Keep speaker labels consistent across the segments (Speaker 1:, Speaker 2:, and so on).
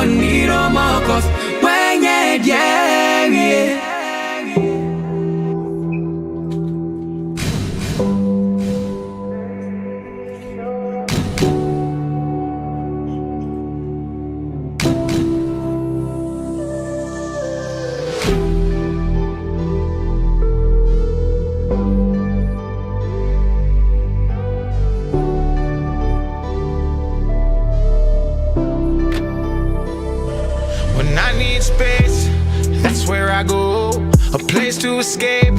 Speaker 1: don't need no more, cause when you're yeah.
Speaker 2: Space, that's where I go. A place to escape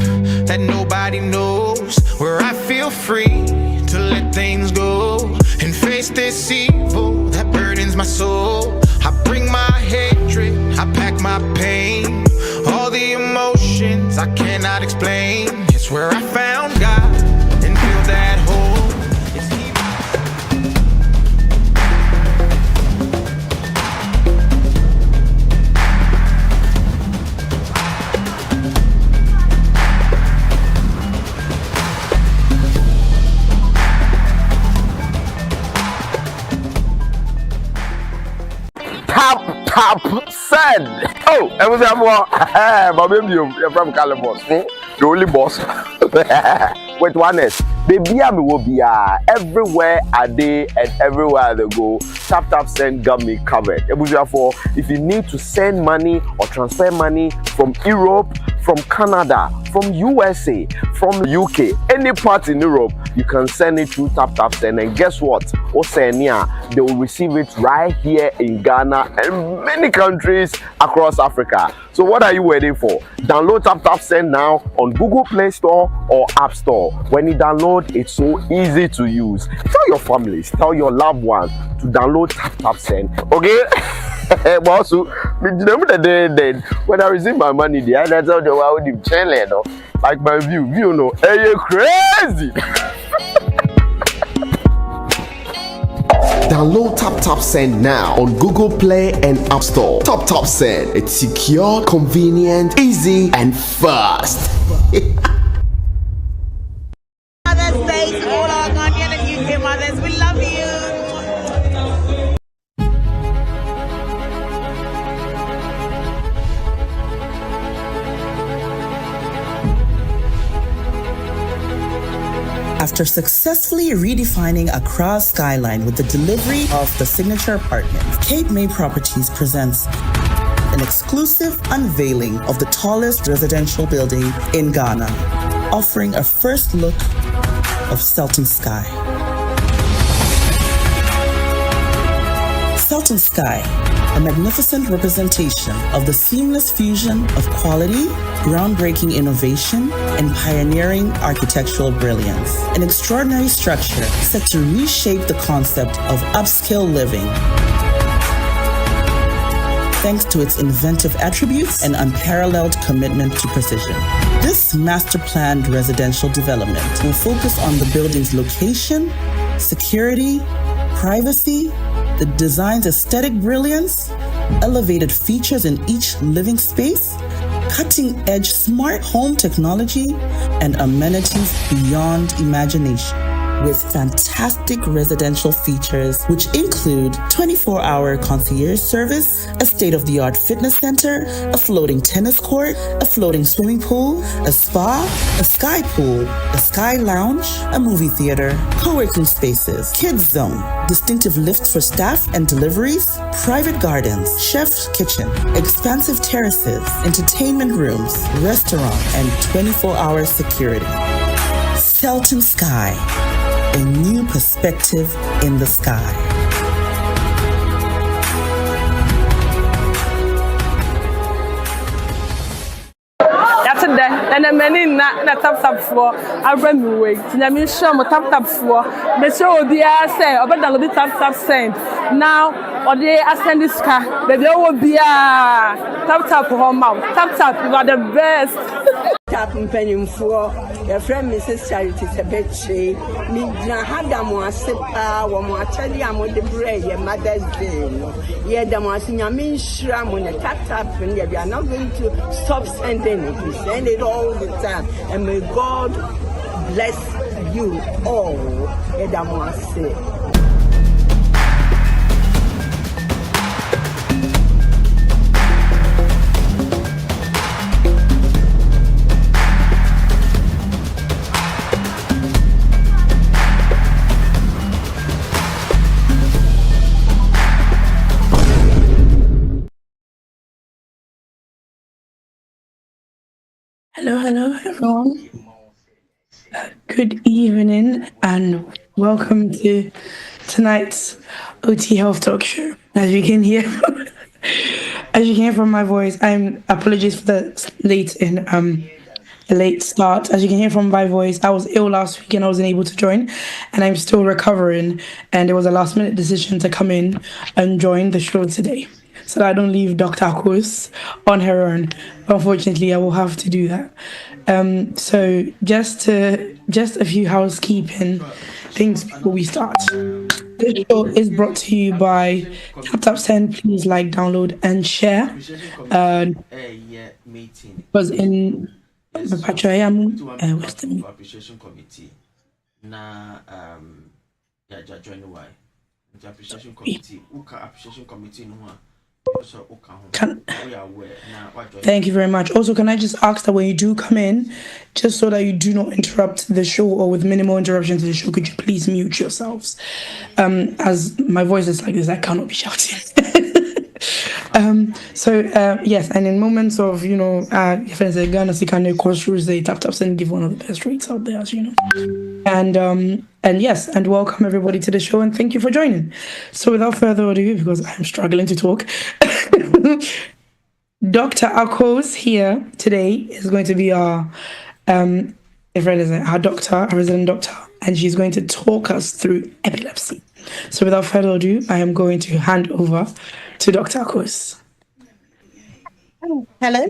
Speaker 2: that nobody knows. Where I feel free to let things go and face this evil that burdens my soul. I bring my hatred, I pack my pain, all the emotions I cannot explain. It's where I found God and filled that hole.
Speaker 3: TAPTAP said. Oh, I was my baby, you're from California. The only boss. Wait, one is baby, I will be everywhere a day and everywhere they go. TAPTAP send got me covered. For if you need to send money or transfer money from Europe, from Canada, from USA, from UK, any part in Europe, you can send it through TAPTAP send. And guess what? Oceania, they will receive it right here in Ghana and many countries across Africa. So what are you waiting for? Download TAPTAP send now on Google Play Store or App Store. When you download, it's so easy to use. Tell your families, tell your loved ones to download TAPTAP send. Okay? But also, when I receive my money, the other time I would be chilling, like my view, you know, hey, you crazy. Download TAPTAP send now on Google Play and App Store. TAPTAP send, it's secure, convenient, easy, and fast.
Speaker 4: Mother's Day to all our Ghanaian and UK mothers. We love you.
Speaker 5: After successfully redefining Accra's skyline with the delivery of the signature apartment, Cape May Properties presents an exclusive unveiling of the tallest residential building in Ghana, offering a first look of Sultan Sky. Sultan Sky, a magnificent representation of the seamless fusion of quality, groundbreaking innovation, and pioneering architectural brilliance. An extraordinary structure set to reshape the concept of upscale living, thanks to its inventive attributes and unparalleled commitment to precision. This master-planned residential development will focus on the building's location, security, privacy, the design's aesthetic brilliance, elevated features in each living space, cutting-edge smart home technology, and amenities beyond imagination, with fantastic residential features which include 24-hour concierge service, a state-of-the-art fitness center, a floating tennis court, a floating swimming pool, a spa, a sky pool, a sky lounge, a movie theater, co-working spaces, kids zone, distinctive lifts for staff and deliveries, private gardens, chef's kitchen, expansive terraces, entertainment rooms, restaurant, and 24-hour security. Sultan Sky, a new perspective in the sky.
Speaker 6: And the many na TAPTAP for I run away. I mean, show my TAPTAP for the show the say about the TAPTAP send now or they send this car. But there will be a TAPTAP home out. TAPTAP, you are the best.
Speaker 7: Tap penny for your friend Mrs. Charity Sebechi. Nina had them one sipa, one more tell you I'm the bread, your mother's day. Yeah, the one in your mean shram on the TAPTAP, and we are not going to stop sending it. We send it all the time. And may God bless you all. Yeah, the one say.
Speaker 8: Hello, everyone. Good evening, and welcome to tonight's OT Health Talk Show. As you can hear, from my voice, apologies for the late start. As you can hear from my voice, I was ill last week and I wasn't able to join, and I'm still recovering. And it was a last-minute decision to come in and join the show today, so that I don't leave Dr. Akos on her own. Unfortunately, I will have to do that. So just a few housekeeping things before we start. This show is brought to you by TAPTAP Send. Please like, download, and share. Because in the Western
Speaker 9: Appreciation Committee. Appreciation Committee. Appreciation Committee.
Speaker 8: Thank you very much. Also, can I just ask that when you do come in, just so that you do not interrupt the show, or with minimal interruption to the show, could you please mute yourselves? As my voice is like this, I cannot be shouting. Yes, and in moments of, if there's a Ghana Sikane course rules, they tap and give one of the best rates out there, as you know. And yes, and welcome everybody to the show, and thank you for joining. So without further ado, because I'm struggling to talk, Dr. Akos here today is going to be our doctor, our resident doctor, and she's going to talk us through epilepsy. So without further ado, I am going to hand over to Dr. Akos.
Speaker 10: Hello.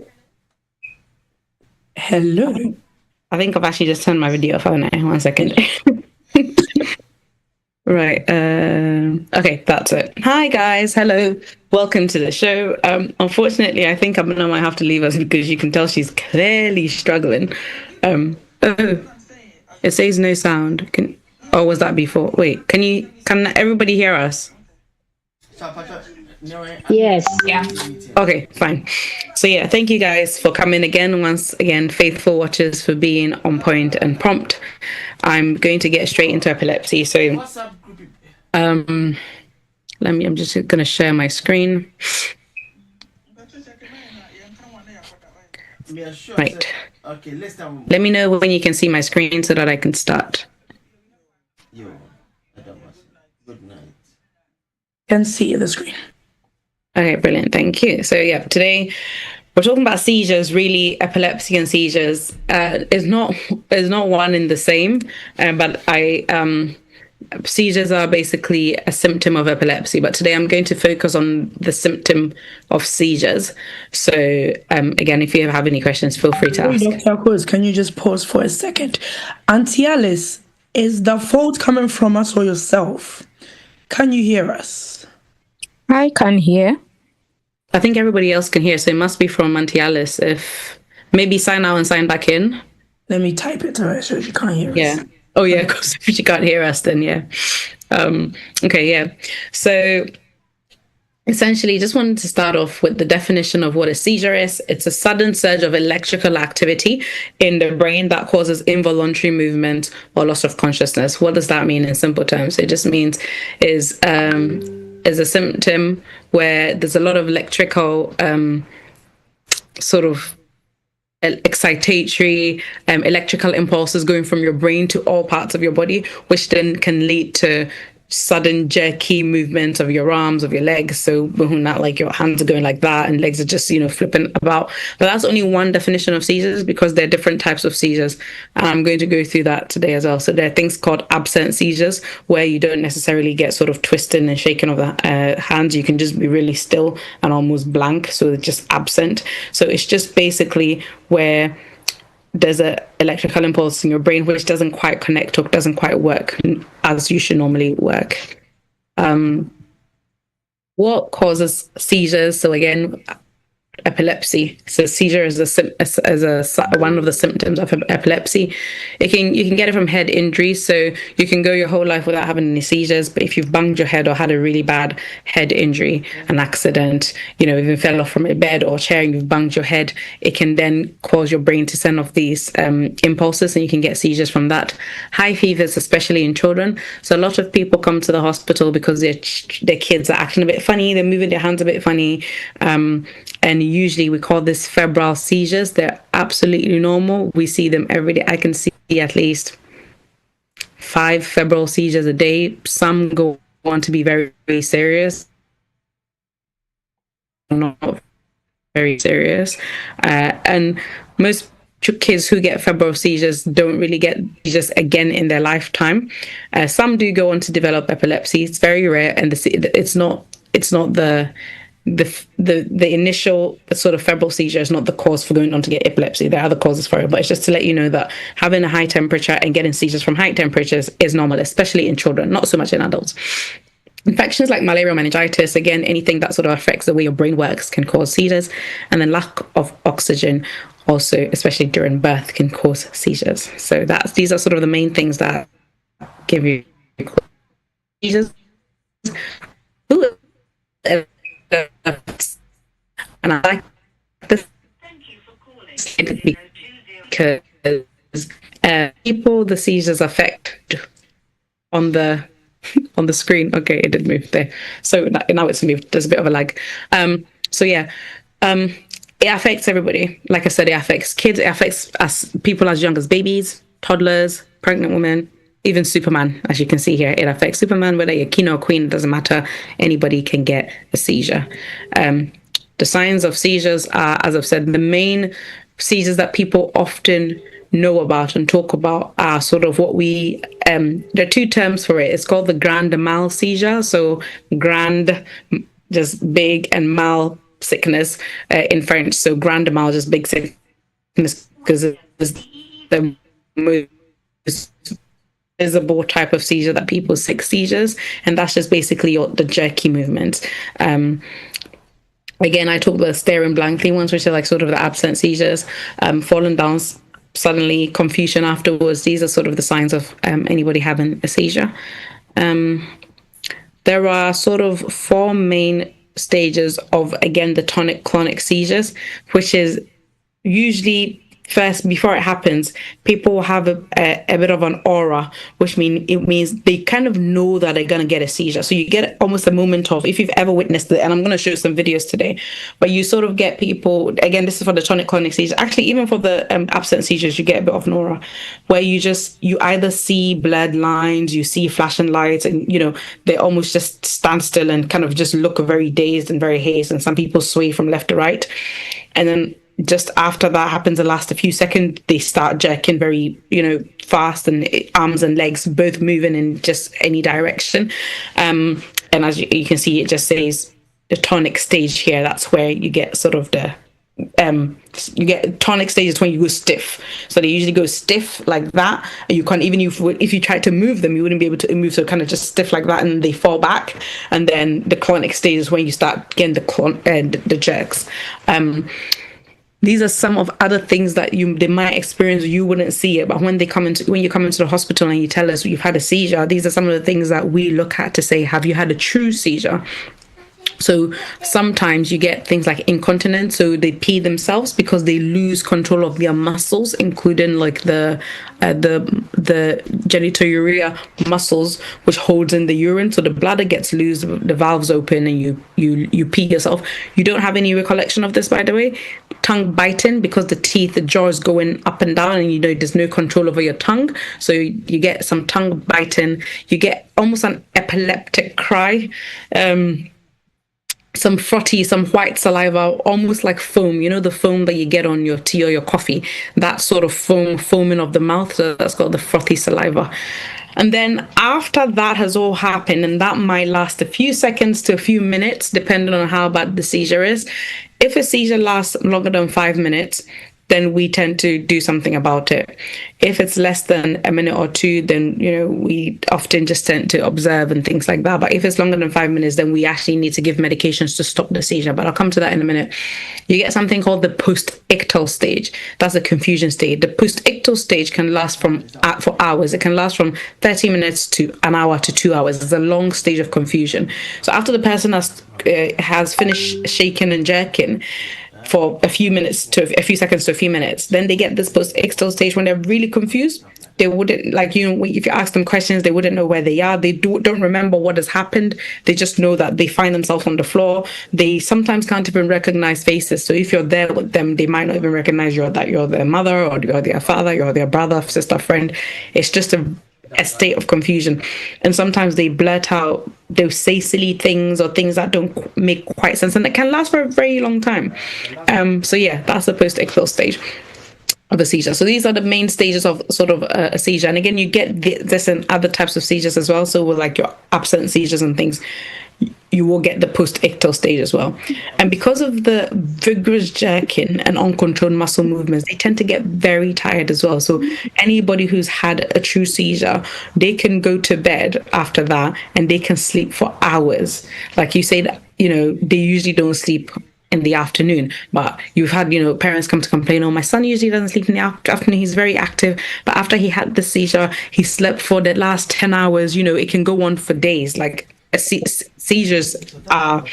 Speaker 8: I think I've actually just turned my video off. 1 second. Right. Okay, that's it. Hi guys. Hello. Welcome to the show. Unfortunately, I think Abuna might have to leave us because you can tell she's clearly struggling. It says no sound. Was that before? Wait, can everybody hear us?
Speaker 10: Yes.
Speaker 8: Yeah. Okay, fine. So yeah, thank you guys for coming again. Once again, faithful watchers, for being on point and prompt. I'm going to get straight into epilepsy. So I'm just going to share my screen. Right. Let me know when you can see my screen so that I can start. Can see the screen. Okay, brilliant. Thank you. So yeah, today we're talking about seizures. Really, epilepsy and seizures is not one in the same. But seizures are basically a symptom of epilepsy. But today I'm going to focus on the symptom of seizures. So again, if you have any questions, feel free to ask. Dr. Akos, can you just pause for a second? Auntie Alice, is the fault coming from us or yourself? Can you hear us?
Speaker 10: I can hear.
Speaker 8: I think everybody else can hear, so it must be from Auntie Alice. If maybe sign out and sign back in. Let me type it to her so she can't hear us. Yeah. Oh yeah, because if she can't hear us, then yeah. Okay, yeah. So essentially, just wanted to start off with the definition of what a seizure is. It's a sudden surge of electrical activity in the brain that causes involuntary movement or loss of consciousness. What does that mean in simple terms? It just means is a symptom where there's a lot of electrical sort of excitatory electrical impulses going from your brain to all parts of your body, which then can lead to sudden jerky movement of your arms, of your legs. So not like your hands are going like that and legs are just flipping about. But that's only one definition of seizures, because there are different types of seizures, and I'm going to go through that today as well. So there are things called absent seizures, where you don't necessarily get sort of twisting and shaking of the hands. You can just be really still and almost blank, so it's just absent. So it's just basically where there's a electrical impulse in your brain which doesn't quite connect or doesn't quite work as you should normally work. What causes seizures? So again, epilepsy. So seizure is one of the symptoms of epilepsy. You can get it from head injury. So you can go your whole life without having any seizures, but if you've banged your head or had a really bad head injury, an accident, even fell off from a bed or chair and you've banged your head, it can then cause your brain to send off these impulses, and you can get seizures from that. High fevers, especially in children. So a lot of people come to the hospital because their kids are acting a bit funny, they're moving their hands a bit funny, and usually we call this febrile seizures. They're absolutely normal. We see them every day. I can see at least 5 febrile seizures a day. Some go on to be very, very serious. Not very serious. And most kids who get febrile seizures don't really get seizures again in their lifetime. Some do go on to develop epilepsy. It's very rare, and it's not the initial sort of febrile seizure is not the cause for going on to get epilepsy. There are other causes for it, but it's just to let you know that having a high temperature and getting seizures from high temperatures is normal, especially in children, not so much in adults. Infections like malaria, meningitis, again, anything that sort of affects the way your brain works can cause seizures. And then lack of oxygen also, especially during birth, can cause seizures. So these are sort of the main things that give you seizures. And I like this because people the seizures affect on the screen. Okay, it did move there. So now it's moved. There's a bit of a lag. It affects everybody. Like I said, it affects kids. It affects people as young as babies, toddlers, pregnant women, even Superman. As you can see here, it affects Superman. Whether you're king or queen, it doesn't matter. Anybody can get a seizure. The signs of seizures are, as I've said, the main seizures that people often know about and talk about are sort of what we there are 2 terms for it. It's called the grand mal seizure. So grand, just big, and mal, sickness in French. So grand mal, just big sickness, because it's the most visible type of seizure that people sick seizures, and that's just basically the jerky movement. Again, I talk about the staring blankly ones, which are like sort of the absent seizures, falling down suddenly, confusion afterwards. These are sort of the signs of anybody having a seizure. There are sort of 4 main stages of, again, the tonic-clonic seizures, which is usually first, before it happens, people have a bit of an aura, which means they kind of know that they're going to get a seizure. So you get almost a moment of, if you've ever witnessed it, and I'm going to show some videos today, but you sort of get people, again, this is for the tonic-clonic seizure. Actually, even for the absent seizures, you get a bit of an aura, where you either see blurred lines, you see flashing lights, and, they almost just stand still and kind of just look very dazed and very hazed, and some people sway from left to right. And then just after that happens, the last a few seconds, they start jerking very, fast, and arms and legs both moving in just any direction. And as you can see, it just says the tonic stage here. That's where you get sort of you get tonic stages when you go stiff. So they usually go stiff like that. And you can't, even if you try to move them, you wouldn't be able to move. So kind of just stiff like that, and they fall back. And then the clonic stage is when you start getting the jerks. These are some of other things that they might experience. You wouldn't see it, but when you come into the hospital and you tell us you've had a seizure, these are some of the things that we look at to say, have you had a true seizure? So sometimes you get things like incontinence, so they pee themselves because they lose control of their muscles, including like the genitouria muscles, which holds in the urine. So the bladder gets loose, the valves open, and you pee yourself. You don't have any recollection of this, by the way. Tongue biting, because the jaw is going up and down, and there's no control over your tongue. So you get some tongue biting. You get almost an epileptic cry. Some frothy, some white saliva, almost like foam. The foam that you get on your tea or your coffee, that sort of foaming of the mouth. So that's called the frothy saliva. And then after that has all happened, and that might last a few seconds to a few minutes, depending on how bad the seizure is. If a seizure lasts longer than 5 minutes, then we tend to do something about it. If it's less than a minute or 2, then, we often just tend to observe and things like that. But if it's longer than 5 minutes, then we actually need to give medications to stop the seizure. But I'll come to that in a minute. You get something called the post-ictal stage. That's the confusion stage. The post-ictal stage can last for hours. It can last from 30 minutes to an hour to 2 hours. It's a long stage of confusion. So after the person has finished shaking and jerking, for a few seconds to a few minutes. Then they get this post-ictal stage when they're really confused. They wouldn't, like, if you ask them questions, they wouldn't know where they are. They don't remember what has happened. They just know that they find themselves on the floor. They sometimes can't even recognize faces. So if you're there with them, they might not even recognize that you're their mother or you're their father, you're their brother, sister, friend. It's just a state of confusion. And sometimes they blurt out, they'll say silly things or things that don't make quite sense, and it can last for a very long time. So yeah, that's the post-ictal stage of a seizure. So these are the main stages of sort of a seizure. And again, you get this in other types of seizures as well. So with like your absent seizures and things, you will get the post-ictal stage as well. And because of the vigorous jerking and uncontrolled muscle movements, they tend to get very tired as well. So anybody who's had a true seizure, they can go to bed after that and they can sleep for hours. Like you said, they usually don't sleep in the afternoon, but you've had parents come to complain, oh, my son usually doesn't sleep in the afternoon, he's very active, but after he had the seizure, he slept for the last 10 hours. It can go on for days. Like seizures are,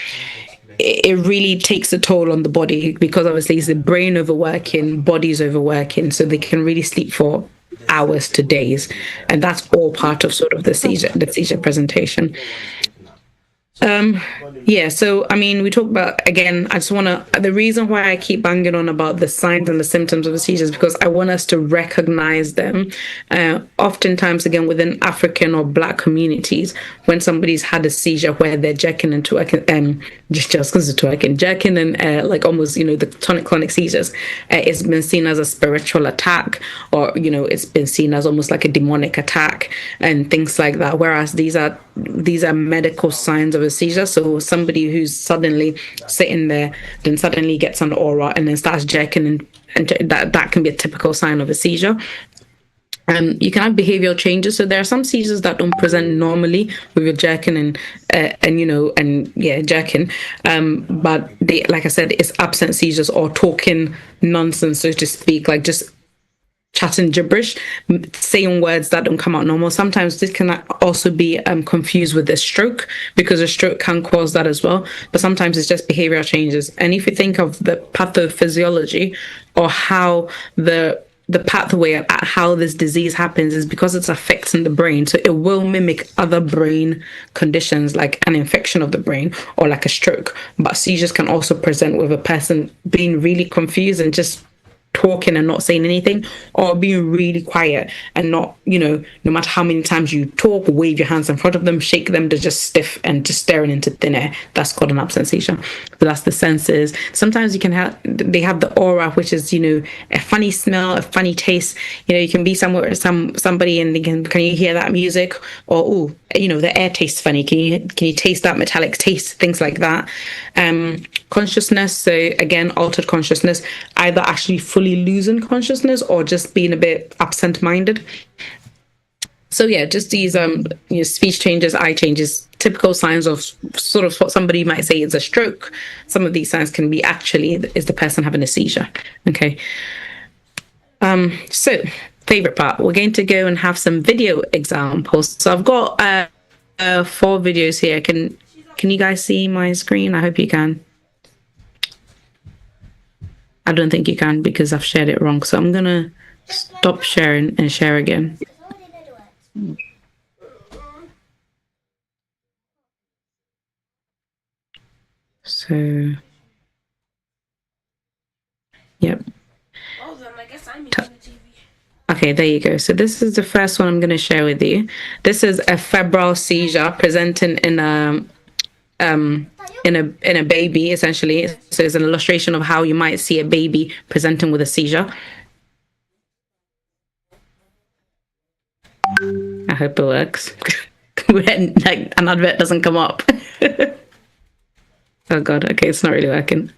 Speaker 8: it really takes a toll on the body, because obviously it's the brain overworking, body's overworking, so they can really sleep for hours to days, and that's all part of sort of the seizure presentation. So I mean, we talk about, again, the reason why I keep banging on about the signs and the symptoms of the seizures, because I want us to recognize them. Oftentimes, again, within African or Black communities, when somebody's had a seizure where they're jerking and twerking, jerking and like almost, the tonic-clonic seizures, it's been seen as a spiritual attack, or it's been seen as almost like a demonic attack and things like that. Whereas these are medical signs of a seizure. So somebody who's suddenly sitting there, then suddenly gets an aura and then starts jerking, and that can be a typical sign of a seizure. You can have behavioral changes. So there are some seizures that don't present normally with your jerking jerking. But they, like I said, it's absent seizures or talking nonsense, so to speak, like just chatting gibberish, saying words that don't come out normal. Sometimes this can also be confused with a stroke, because a stroke can cause that as well. But sometimes it's just behavioral changes. And if you think of the pathophysiology, or how the pathway at how this disease happens, is because it's affecting the brain. So it will mimic other brain conditions like an infection of the brain or like a stroke. But seizures can also present with a person being really confused and just talking and not saying anything, or being really quiet and not, no matter how many times you talk, wave your hands in front of them, shake them, they're just stiff and just staring into thin air. That's called an absent seizure. So that's the senses. Sometimes they have the aura, which is, a funny smell, a funny taste. You can be somewhere with somebody and can you hear that music? Or, the air tastes funny. Can you taste that metallic taste? Things like that. Consciousness. So again, altered consciousness, either actually fully losing consciousness or just being a bit absent-minded. So yeah, just these speech changes, eye changes, typical signs of sort of what somebody might say is a stroke. Some of these signs can be is the person having a seizure. Okay. So favorite part, we're going to go and have some video examples. So I've got 4 videos here. Can you guys see my screen? I hope you can. I don't think you can, because I've shared it wrong. So I'm going to stop sharing and share again. So, yep. Okay, there you go. So this is the first one I'm going to share with you. This is a febrile seizure presenting in a baby, essentially. So it's an illustration of how you might see a baby presenting with a seizure. I hope it works. Like an advert doesn't come up. Oh god, okay, it's not really working.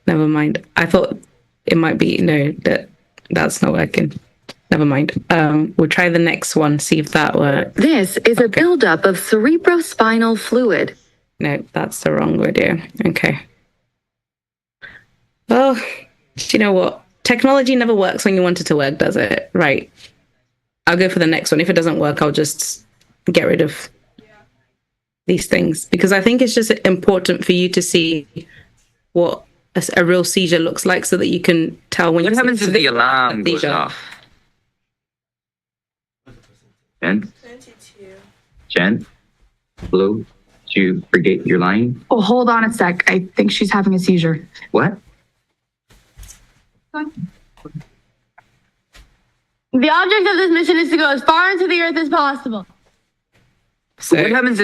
Speaker 8: Never mind. I thought it might be, no, that's not working. Never mind. We'll try the next one, see if that works.
Speaker 11: This is a buildup of cerebrospinal fluid.
Speaker 8: No, that's the wrong video. Okay. Well, do you know what? Technology never works when you want it to work, does it? Right. I'll go for the next one. If it doesn't work, I'll just get rid of these things, because I think it's just important for you to see what a real seizure looks like, so that you can tell when
Speaker 12: What happens if the alarm goes
Speaker 8: seizure.
Speaker 12: off? Jen?
Speaker 4: 22.
Speaker 12: Jen? Blue? Did you forget your line?
Speaker 13: Oh, hold on a sec. I think she's having a seizure.
Speaker 12: What?
Speaker 13: The object of this mission is to go as far into the earth as possible.
Speaker 8: So
Speaker 12: what happens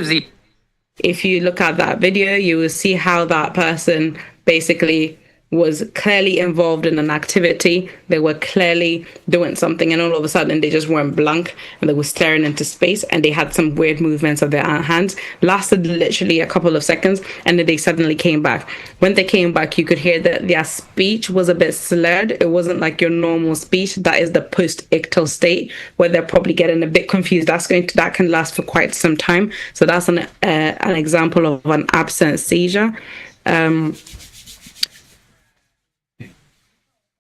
Speaker 8: if you look at that video, you will see how that person basically was clearly involved in an activity. They were clearly doing something, and all of a sudden they just went blank and they were staring into space, and they had some weird movements of their hands, lasted literally a couple of seconds, and then they suddenly came back. When they came back, you could hear that their speech was a bit slurred. It wasn't like your normal speech. That is the post-ictal state, where they're probably getting a bit confused. That can last for quite some time. So that's an example of an absent seizure.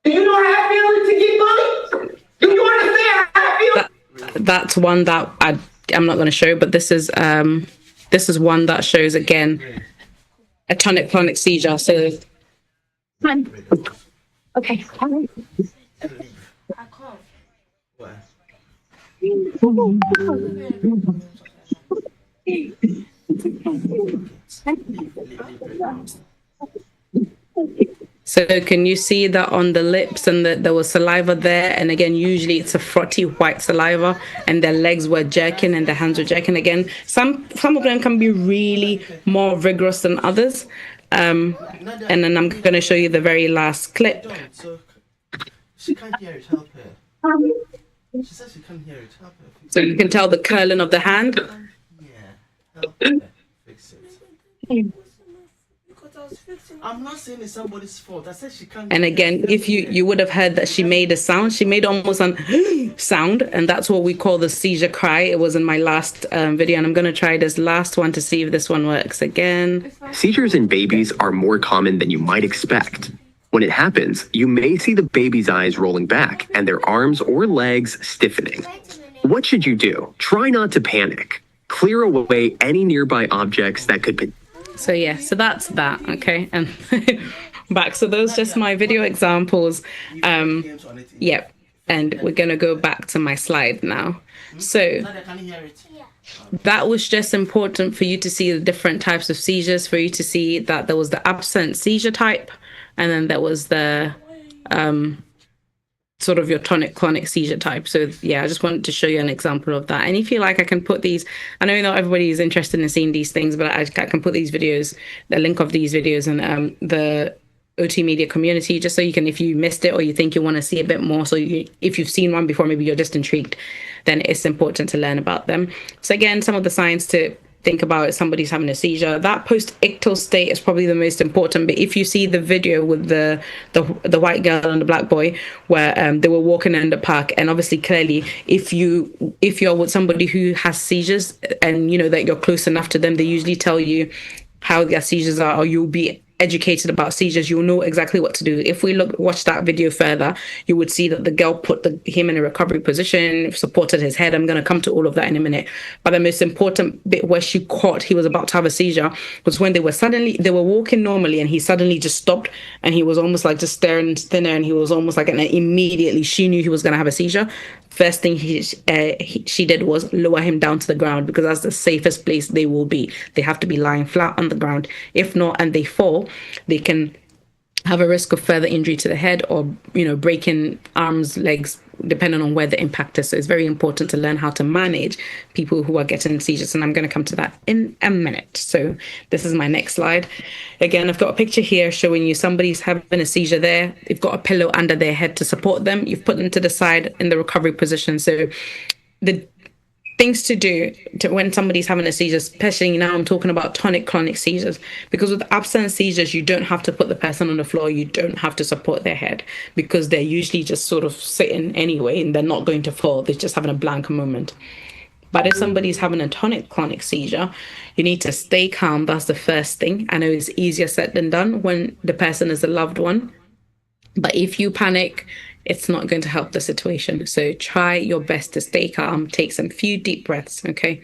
Speaker 1: Do you know how I feel to get bullied? Do you understand how I feel?
Speaker 8: That's one that I'm not going to show, but this is one that shows again a tonic-clonic seizure. So,
Speaker 13: Okay.
Speaker 8: So can you see that on the lips, and that there was saliva there? And again, usually it's a frothy white saliva, and their legs were jerking and their hands were jerking again. Some of them can be really more vigorous than others. And then I'm going to show you the very last clip.
Speaker 9: She can't hear it, help her. She says she can't hear it, help her.
Speaker 8: So you can tell the curling of the hand.
Speaker 9: Help her. Fix it. I'm not saying it's somebody's fault. I said she can't.
Speaker 8: And again, if you would have heard that she made a sound. She made almost a sound, and that's what we call the seizure cry. It was in my last video, and I'm going to try this last one to see if this one works again.
Speaker 14: Seizures in babies are more common than you might expect. When it happens, you may see the baby's eyes rolling back and their arms or legs stiffening. What should you do? Try not to panic. Clear away any nearby objects that could.
Speaker 8: So yeah, so that's that, okay? And back, so those just my video examples. Yep, and we're gonna go back to my slide now. So that was just important for you to see the different types of seizures, for you to see that there was the absent seizure type, and then there was the sort of your tonic-clonic seizure type. So yeah, I just wanted to show you an example of that. And if you like, I can put these, I know not everybody is interested in seeing these things, but I can put these videos, the link of these videos in the OT media community, just so you can, if you missed it or you think you want to see a bit more, so if you've seen one before, maybe you're just intrigued, then it's important to learn about them. So again, some of the signs to think about if somebody's having a seizure. That post-ictal state is probably the most important. But if you see the video with the white girl and the black boy, where they were walking in the park, and obviously clearly, if you're with somebody who has seizures and you know that you're close enough to them, they usually tell you how their seizures are, or you'll be educated about seizures, you'll know exactly what to do. If we watch that video further, you would see that the girl put him in a recovery position, supported his head. I'm going to come to all of that in a minute. But the most important bit where she caught he was about to have a seizure was when they were walking normally, and he suddenly just stopped, and he was almost like just staring thinner, and he was almost like, and immediately she knew he was going to have a seizure. First thing she did was lower him down to the ground, because that's the safest place they will be. They have to be lying flat on the ground. If not, and they fall, they can have a risk of further injury to the head, or breaking arms, legs, depending on where the impact is. So it's very important to learn how to manage people who are getting seizures, and I'm going to come to that in a minute. So this is my next slide. Again, I've got a picture here showing you somebody's having a seizure there. They've got a pillow under their head to support them. You've put them to the side in the recovery position. So the things to do when somebody's having a seizure, especially now I'm talking about tonic-clonic seizures, because with absent seizures, you don't have to put the person on the floor, you don't have to support their head, because they're usually just sort of sitting anyway, and they're not going to fall, they're just having a blank moment. But if somebody's having a tonic-clonic seizure, you need to stay calm. That's the first thing. I know it's easier said than done when the person is a loved one, but if you panic, it's not going to help the situation. So try your best to stay calm, take some few deep breaths, okay?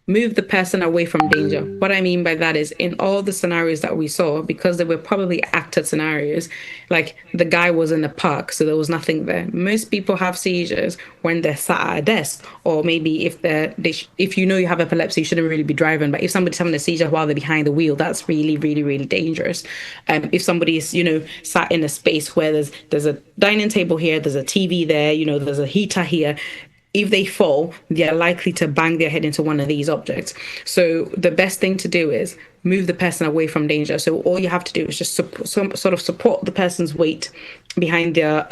Speaker 8: move the person away from danger. What I mean by that is in all the scenarios that we saw, because they were probably acted scenarios, like the guy was in the park, so there was nothing there. Most people have seizures when they're sat at a desk, or maybe if you know you have epilepsy, you shouldn't really be driving. But if somebody's having a seizure while they're behind the wheel, that's really, really, really dangerous. If somebody's, sat in a space where there's a dining table here, there's a TV there, there's a heater here. If they fall, they're likely to bang their head into one of these objects. So the best thing to do is move the person away from danger. So all you have to do is just sort of support the person's weight behind their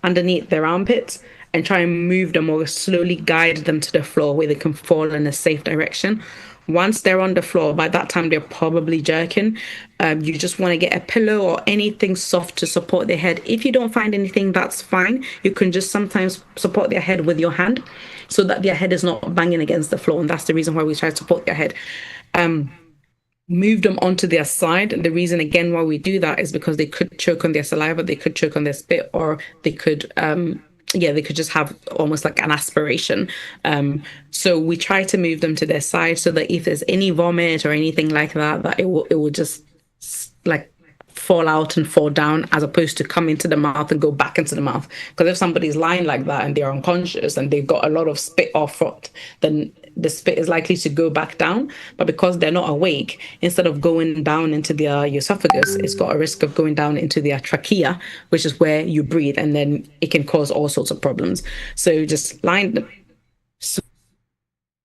Speaker 8: underneath their armpits and try and move them or slowly guide them to the floor where they can fall in a safe direction. Once they're on the floor, by that time they're probably jerking. You just want to get a pillow or anything soft to support their head. If you don't find anything, that's fine. You can just sometimes support their head with your hand so that their head is not banging against the floor. And that's the reason why we try to support their head. Move them onto their side. The reason, again, why we do that is because they could choke on their saliva, they could choke on their spit, or they could... they could just have almost like an aspiration. So we try to move them to their side so that if there's any vomit or anything like that, that it will just like fall out and fall down, as opposed to come into the mouth and go back into the mouth. Because if somebody's lying like that and they're unconscious and they've got a lot of spit or frot, then the spit is likely to go back down. But because they're not awake, instead of going down into their esophagus, it's got a risk of going down into their trachea, which is where you breathe, and then it can cause all sorts of problems. So just line them,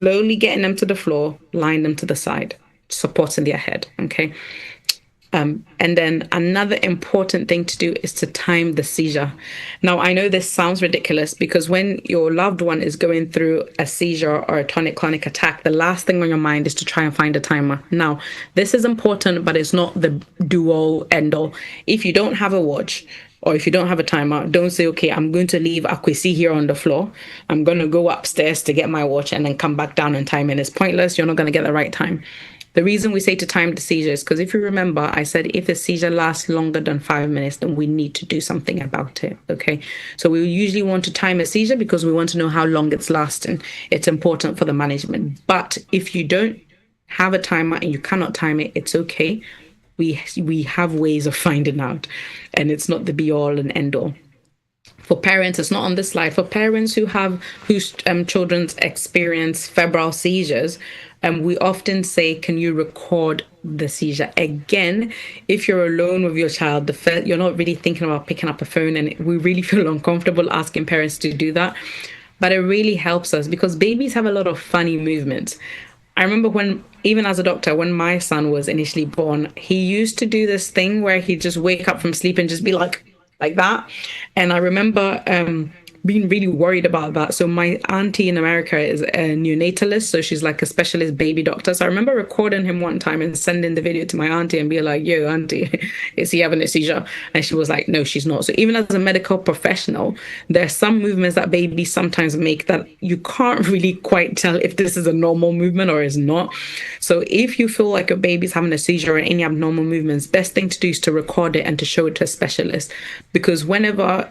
Speaker 8: slowly getting them to the floor, line them to the side, supporting their head, okay? And then another important thing to do is to time the seizure. Now, I know this sounds ridiculous because when your loved one is going through a seizure or a tonic-clonic attack, the last thing on your mind is to try and find a timer. Now, this is important, but it's not the do-all, end-all. If you don't have a watch, or if you don't have a timer, don't say, okay, I'm going to leave Akwesi here on the floor. I'm going to go upstairs to get my watch and then come back down and time it. It's pointless. You're not going to get the right time. The reason we say to time the seizure is because if you remember, I said if the seizure lasts longer than 5 minutes, then we need to do something about it, okay? So we usually want to time a seizure because we want to know how long it's lasting. It's important for the management. But if you don't have a timer and you cannot time it, it's okay. We have ways of finding out, and it's not the be-all and end-all. For parents, it's not on this slide. For parents whose children experience febrile seizures, we often say, can you record the seizure? Again, if you're alone with your child, you're not really thinking about picking up a phone, and we really feel uncomfortable asking parents to do that. But it really helps us because babies have a lot of funny movements. I remember even as a doctor, when my son was initially born, he used to do this thing where he'd just wake up from sleep and just be like that. And I remember being really worried about that. So my auntie in America is a neonatalist, so she's like a specialist baby doctor. So I remember recording him one time and sending the video to my auntie and be like, yo, auntie, is he having a seizure? And she was like, no, she's not. So even as a medical professional, there are some movements that babies sometimes make that you can't really quite tell if this is a normal movement or is not. So if you feel like your baby's having a seizure or any abnormal movements, best thing to do is to record it and to show it to a specialist. Because whenever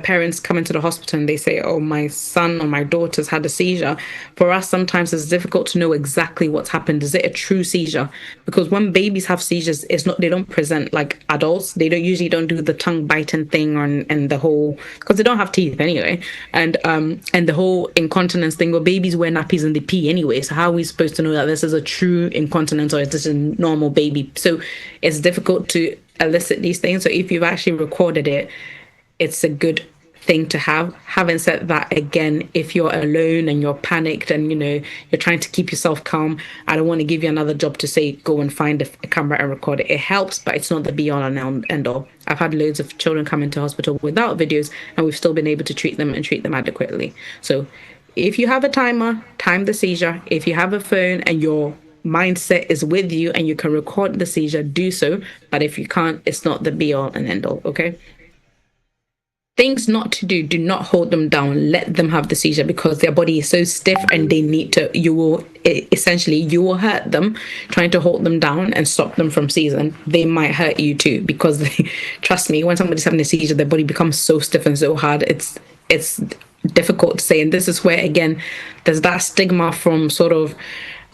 Speaker 8: parents come into the hospital and they say, oh, my son or my daughter's had a seizure, for us sometimes it's difficult to know exactly what's happened. Is it a true seizure? Because when babies have seizures, they don't present like adults. They usually don't do the tongue biting thing and the whole, because they don't have teeth anyway, and the whole incontinence thing, where babies wear nappies and they pee anyway. So how are we supposed to know that this is a true incontinence or is this a normal baby? So it's difficult to elicit these things. So if you've actually recorded it, it's a good thing to have. Having said that, again, if you're alone and you're panicked and you're trying to keep yourself calm, I don't want to give you another job to say go and find a camera and record it. It helps, but it's not the be all and end all. I've had loads of children come into hospital without videos, and we've still been able to treat them adequately. So if you have a timer, time the seizure. If you have a phone and your mindset is with you and you can record the seizure, do so. But if you can't, it's not the be all and end all, okay? Things not to do not hold them down. Let them have the seizure because their body is so stiff and they need to, you will hurt them trying to hold them down and stop them from seizing. They might hurt you too because trust me, when somebody's having a seizure, their body becomes so stiff and so hard. It's difficult to say. And this is where, again, there's that stigma from sort of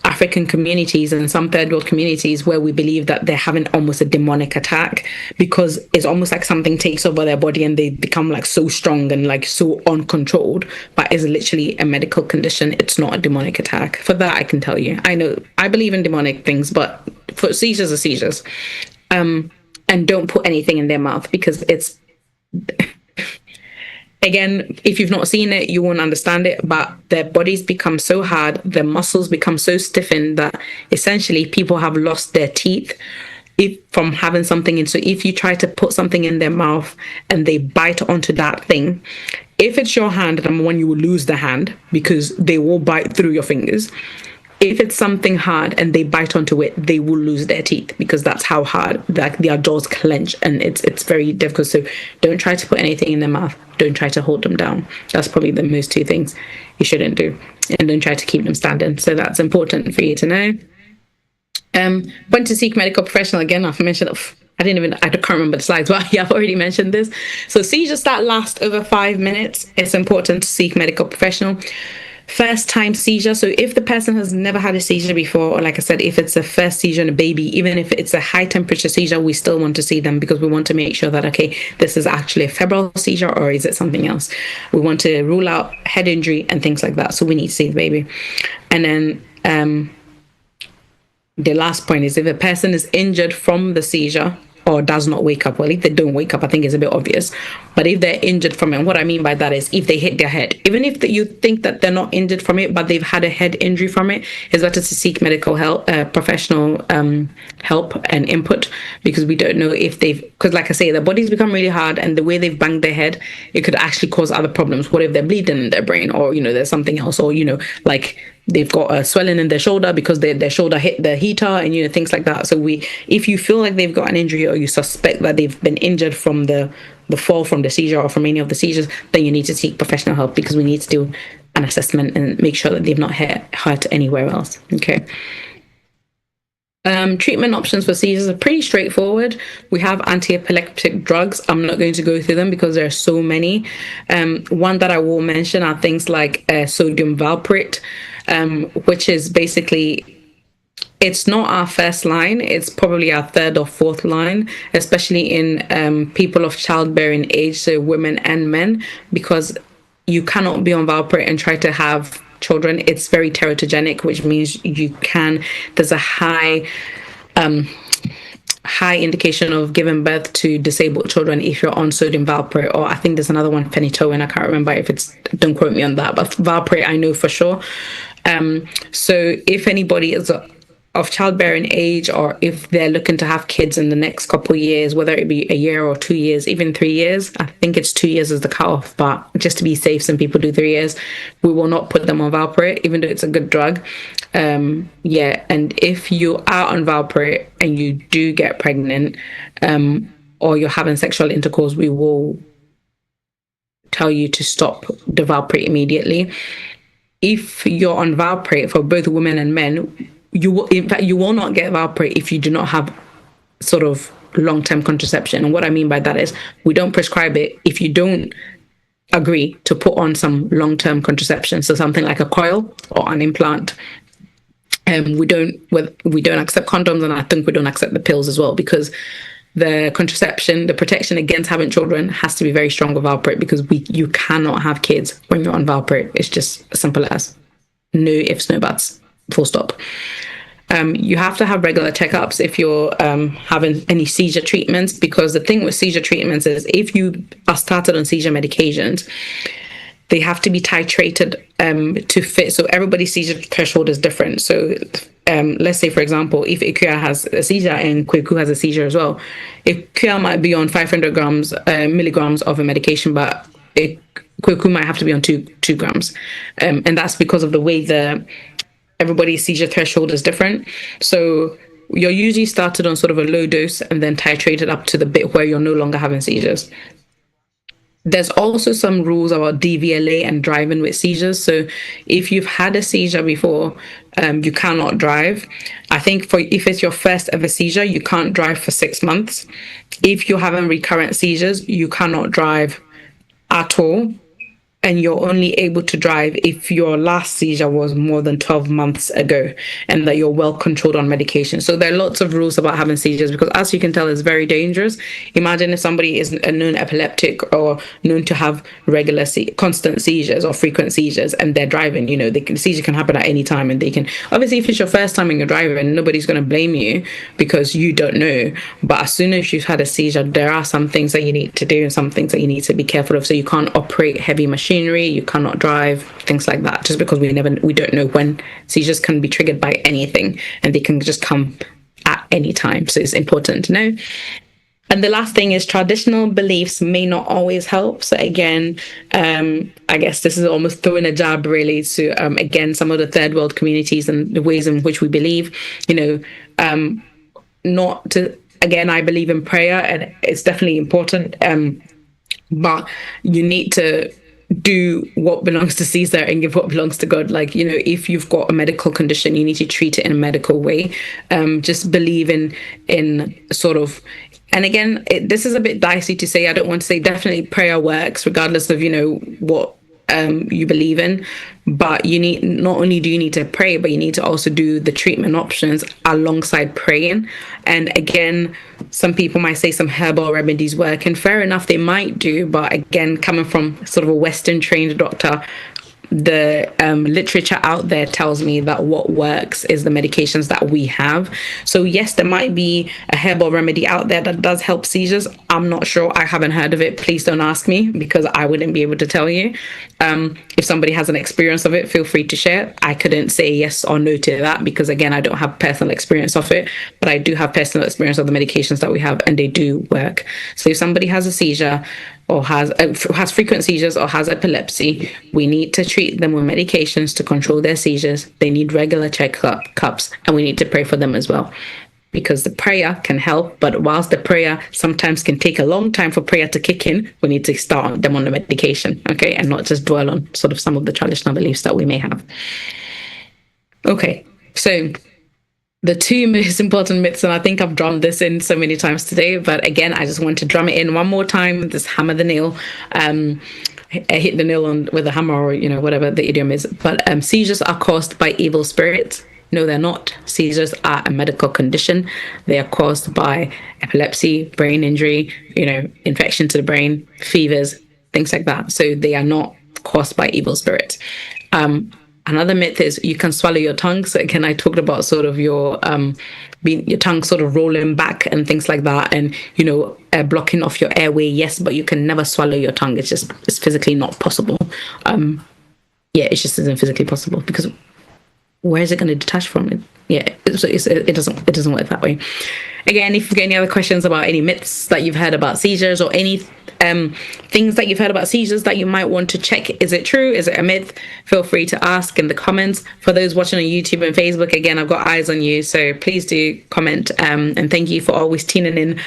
Speaker 8: African communities and some third world communities where we believe that they're having almost a demonic attack because it's almost like something takes over their body and they become like so strong and like so uncontrolled, but it's literally a medical condition. It's not a demonic attack. For that, I can tell you. I know I believe in demonic things, but for seizures are seizures. And don't put anything in their mouth because it's again, if you've not seen it, you won't understand it, but their bodies become so hard, their muscles become so stiffened that essentially people have lost their teeth from having something in. So if you try to put something in their mouth and they bite onto that thing, if it's your hand, number one, you will lose the hand because they will bite through your fingers. If it's something hard and they bite onto it, they will lose their teeth because that's how hard their jaws clench, and it's very difficult. So don't try to put anything in their mouth. Don't try to hold them down. That's probably the most two things you shouldn't do. And don't try to keep them standing. So that's important for you to know. When to seek medical professional, again, I've mentioned, I can't remember the slides, but yeah, I've already mentioned this. So seizures that last over 5 minutes, it's important to seek medical professional. First time seizure. So if the person has never had a seizure before, or like I said, if it's a first seizure in a baby, even if it's a high temperature seizure, we still want to see them because we want to make sure that, okay, this is actually a febrile seizure or is it something else? We want to rule out head injury and things like that. So we need to see the baby. And then the last point is if a person is injured from the seizure or does not wake up, well, if they don't wake up, I think it's a bit obvious. But if they're injured from it, and what I mean by that is if they hit their head, even if you think that they're not injured from it, but they've had a head injury from it, it's better to seek medical help, professional help and input, because we don't know if because like I say, their bodies become really hard and the way they've banged their head, it could actually cause other problems. What if they're bleeding in their brain, or, there's something else, or, like they've got a swelling in their shoulder because their shoulder hit the heater and, things like that. So if you feel like they've got an injury or you suspect that they've been injured from the fall from the seizure or from any of the seizures, then you need to seek professional help because we need to do an assessment and make sure that they've not hurt anywhere else. Okay. Treatment options for seizures are pretty straightforward. We have anti-epileptic drugs. I'm not going to go through them because there are so many. One that I will mention are things like sodium valproate, which is basically, it's not our first line. It's probably our third or fourth line, especially in people of childbearing age, so women and men, because you cannot be on valproate and try to have children. It's very teratogenic, which means there's a high indication of giving birth to disabled children if you're on sodium valproate, or I think there's another one, phenytoin. I can't remember don't quote me on that, but valproate I know for sure. So if anybody is of childbearing age, or if they're looking to have kids in the next couple of years, whether it be a year or 2 years, even 3 years, I think it's 2 years is the cutoff, but just to be safe, some people do 3 years, we will not put them on valproate, even though it's a good drug. And if you are on valproate and you do get pregnant, or you're having sexual intercourse, we will tell you to stop the valproate immediately. If you're on valproate for both women and men, you will not get valproate if you do not have sort of long-term contraception. And what I mean by that is we don't prescribe it if you don't agree to put on some long-term contraception, so something like a coil or an implant. We don't accept condoms, and I think we don't accept the pills as well, because the contraception, the protection against having children has to be very strong with valproate, because you cannot have kids when you're on valproate. It's just as simple as no ifs, no buts, full stop. You have to have regular checkups if you're having any seizure treatments, because the thing with seizure treatments is if you are started on seizure medications, they have to be titrated to fit. So everybody's seizure threshold is different. So let's say, for example, if Akosua has a seizure and Kweku has a seizure as well, Akosua might be on 500 milligrams of a medication, but Kweku might have to be on 2 grams. And that's because of the way everybody's seizure threshold is different. So you're usually started on sort of a low dose and then titrated up to the bit where you're no longer having seizures. There's also some rules about DVLA and driving with seizures. So if you've had a seizure before, you cannot drive. I think if it's your first ever seizure, you can't drive for 6 months. If you're having recurrent seizures, you cannot drive at all. and you're only able to drive if your last seizure was more than 12 months ago and that you're well controlled on medication. So there are lots of rules about having seizures because, as you can tell, it's very dangerous. Imagine if somebody is a known epileptic or known to have regular constant seizures or frequent seizures and they're driving, seizure can happen at any time, and they can, obviously if it's your first time and you're driving, nobody's going to blame you because you don't know. But as soon as you've had a seizure, there are some things that you need to do and some things that you need to be careful of. So you can't operate heavy machinery, you cannot drive, things like that, just because we don't know when seizures can be triggered by anything and they can just come at any time. So it's important to know. And the last thing is traditional beliefs may not always help. So again, I guess this is almost throwing a jab really to, again, some of the third world communities and the ways in which we believe, not to, again, I believe in prayer and it's definitely important, but you need to do what belongs to Caesar and give what belongs to God. Like, if you've got a medical condition, you need to treat it in a medical way. Just believe in sort of, and again, this is a bit dicey to say. I don't want to say definitely prayer works regardless of, what you believe in, but not only do you need to pray, but you need to also do the treatment options alongside praying. And again, some people might say some herbal remedies work, and fair enough, they might do, but again, coming from sort of a Western trained doctor, the literature out there tells me that what works is the medications that we have. So yes, there might be a herbal remedy out there that does help seizures. I'm not sure. I haven't heard of it. Please don't ask me because I wouldn't be able to tell you. If somebody has an experience of it, feel free to share. I couldn't say yes or no to that because, again, I don't have personal experience of it, but I do have personal experience of the medications that we have, and they do work. So if somebody has a seizure or has frequent seizures or has epilepsy, we need to treat them with medications to control their seizures. They need regular checkups, and we need to pray for them as well, because the prayer can help. But whilst the prayer sometimes can take a long time for prayer to kick in, we need to start them on the medication, okay, and not just dwell on sort of some of the traditional beliefs that we may have. Okay, so the two most important myths, and I think I've drummed this in so many times today, but again, I just want to drum it in one more time, just hammer the nail, hit the nail on with a hammer, or, whatever the idiom is. But seizures are caused by evil spirits. No, they're not. Seizures are a medical condition. They are caused by epilepsy, brain injury, infection to the brain, fevers, things like that. So they are not caused by evil spirits. Another myth is you can swallow your tongue. So again, I talked about sort of your tongue sort of rolling back and things like that, and blocking off your airway. Yes, but you can never swallow your tongue. It's physically not possible. It just isn't physically possible, because where is it going to detach from it? It doesn't work that way. Again, if you've got any other questions about any myths that you've heard about seizures, or any things that you've heard about seizures that you might want to check, is it true, is it a myth, feel free to ask in the comments. For those watching on YouTube and Facebook, again, I've got eyes on you, so please do comment, and thank you for always tuning in.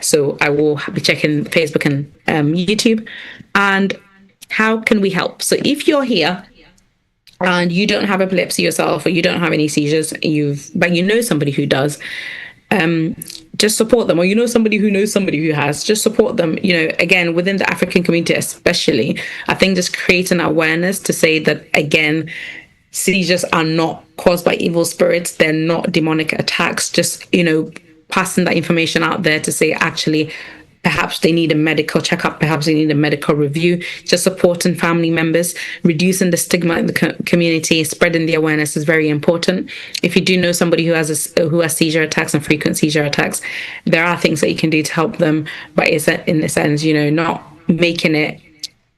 Speaker 8: So I will be checking Facebook and YouTube. And how can we help? So if you're here and you don't have epilepsy yourself, or you don't have any seizures, but you know somebody who does, just support them. Or somebody who knows somebody who has, just support them. Again, within the African community especially, I think just creating awareness to say that, again, seizures are not caused by evil spirits. They're not demonic attacks. Just, passing that information out there to say, actually, perhaps they need a medical checkup, perhaps they need a medical review. Just supporting family members, reducing the stigma in the community, spreading the awareness is very important. If you do know somebody who has seizure attacks and frequent seizure attacks, there are things that you can do to help them, but it's in the sense, not making it.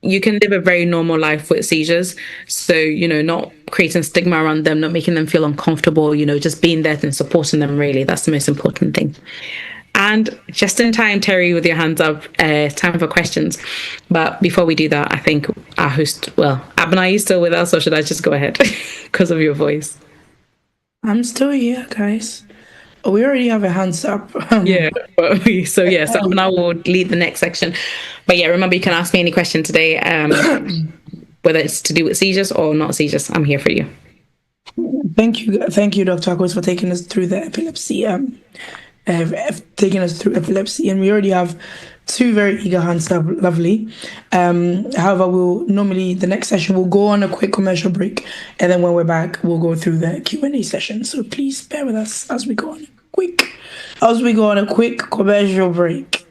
Speaker 8: You can live a very normal life with seizures. So, not creating stigma around them, not making them feel uncomfortable, just being there and supporting them, really. That's the most important thing. And just in time, Terry, with your hands up, time for questions. But before we do that, I think our host, Abna, are you still with us, or should I just go ahead because of your voice?
Speaker 6: I'm still here, guys. We already have a hands up.
Speaker 8: So Abna will lead the next section. But remember, you can ask me any question today, whether it's to do with seizures or not seizures. I'm here for you.
Speaker 6: Thank you, Dr. Akos, for taking us through the epilepsy. Taking us through epilepsy, and we already have
Speaker 15: two very eager hands, lovely. However, the next session we'll go on a quick commercial break, and then when we're back, we'll go through the Q&A session. So please bear with us as we go on a quick commercial break.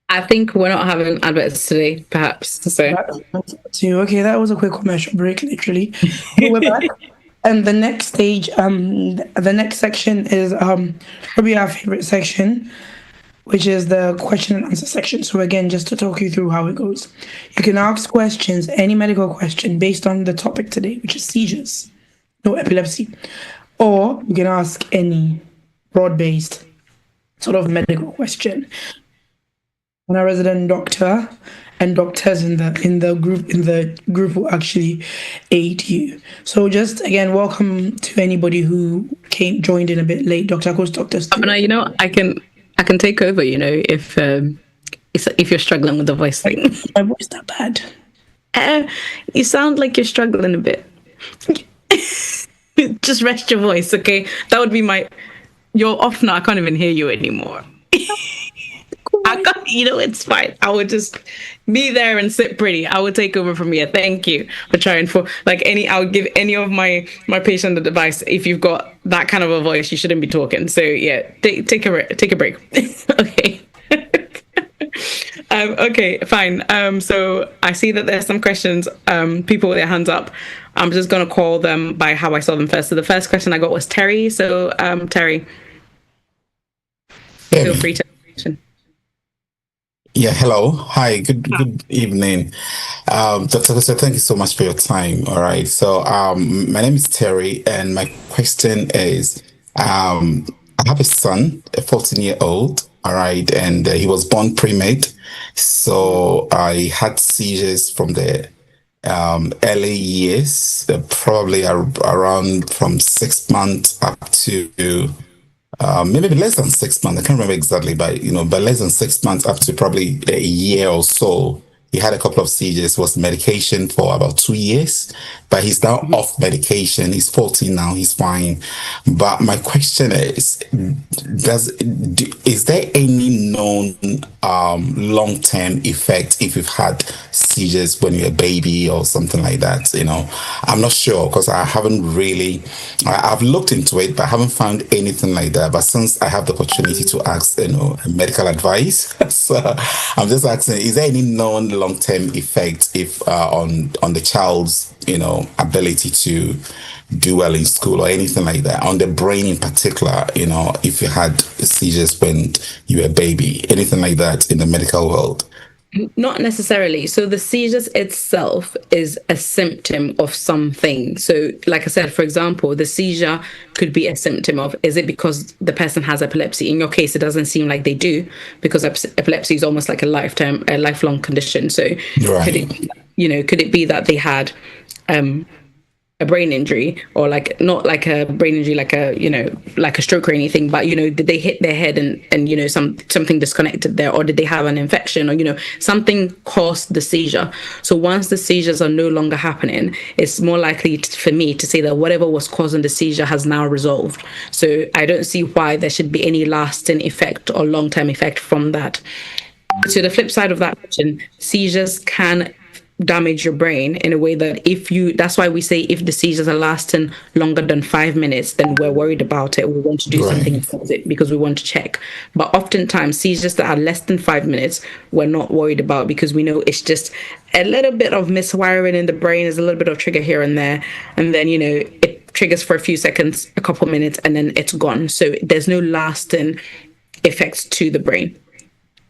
Speaker 8: I think we're not having adverts today, perhaps. So
Speaker 15: okay, that was a quick commercial break, literally. We're back. And the next stage, the next section is probably our favorite section, which is the question and answer section. So again, just to talk you through how it goes. You can ask questions, any medical question based on the topic today, which is seizures, no epilepsy. Or you can ask any broad-based sort of medical question. And our resident doctor and doctors in the group will actually aid you. So just again, welcome to anybody who joined in a bit late. Dr. Akos, Dr. Stu.
Speaker 8: You know, I can take over. You know, if you're struggling with the voice thing.
Speaker 15: My voice that bad?
Speaker 8: You sound like you're struggling a bit. Just rest your voice, okay? That would be You're off now. I can't even hear you anymore. It's fine. I would just be there and sit pretty. I would take over from here. Thank you for trying I would give any of my patient advice. If you've got that kind of a voice, you shouldn't be talking. So yeah, take a break. Okay. Okay, fine. So I see that there's some questions, people with their hands up. I'm just going to call them by how I saw them first. So the first question I got was Terry. So Terry, feel free to question.
Speaker 16: Yeah, hello. Hi, good evening. Dr. Akosua, thank you so much for your time. All right. So my name is Terry, and my question is, I have a son, a 14-year-old, all right, and he was born pre-med. So I had seizures from the early years, probably around from 6 months up to maybe less than 6 months. I can't remember exactly, but less than 6 months up to probably a year or so. He had a couple of seizures, was medication for about 2 years, but he's now off medication. He's 14 now, he's fine. But my question is, is there any known long-term effect if you've had seizures when you're a baby or something like that? I'm not sure because I haven't really, I've looked into it, but I haven't found anything like that. But since I have the opportunity to ask, medical advice, so I'm just asking, is there any known long-term effect if on the child's ability to do well in school or anything like that, on the brain in particular, if you had seizures when you were a baby, anything like that in the medical world?
Speaker 8: Not necessarily. So the seizures itself is a symptom of something. So like I said, for example, the seizure could be a symptom of, is it because the person has epilepsy? In your case, it doesn't seem like they do, because epilepsy is almost like a lifelong condition. So
Speaker 16: right.
Speaker 8: Could it be that they had a brain injury, or not like a brain injury, like a stroke or anything, but did they hit their head and something disconnected there, or did they have an infection, or something caused the seizure? So once the seizures are no longer happening, it's more likely for me to say that whatever was causing the seizure has now resolved. So I don't see why there should be any lasting effect or long-term effect from that. So the flip side of that question, seizures can damage your brain in a way that that's why we say if the seizures are lasting longer than 5 minutes, then we're worried about it. We want to do something about it because we want to check. But oftentimes seizures that are less than 5 minutes, we're not worried about, because we know it's just a little bit of miswiring in the brain, is a little bit of trigger here and there. And then, it triggers for a few seconds, a couple minutes, and then it's gone. So there's no lasting effects to the brain.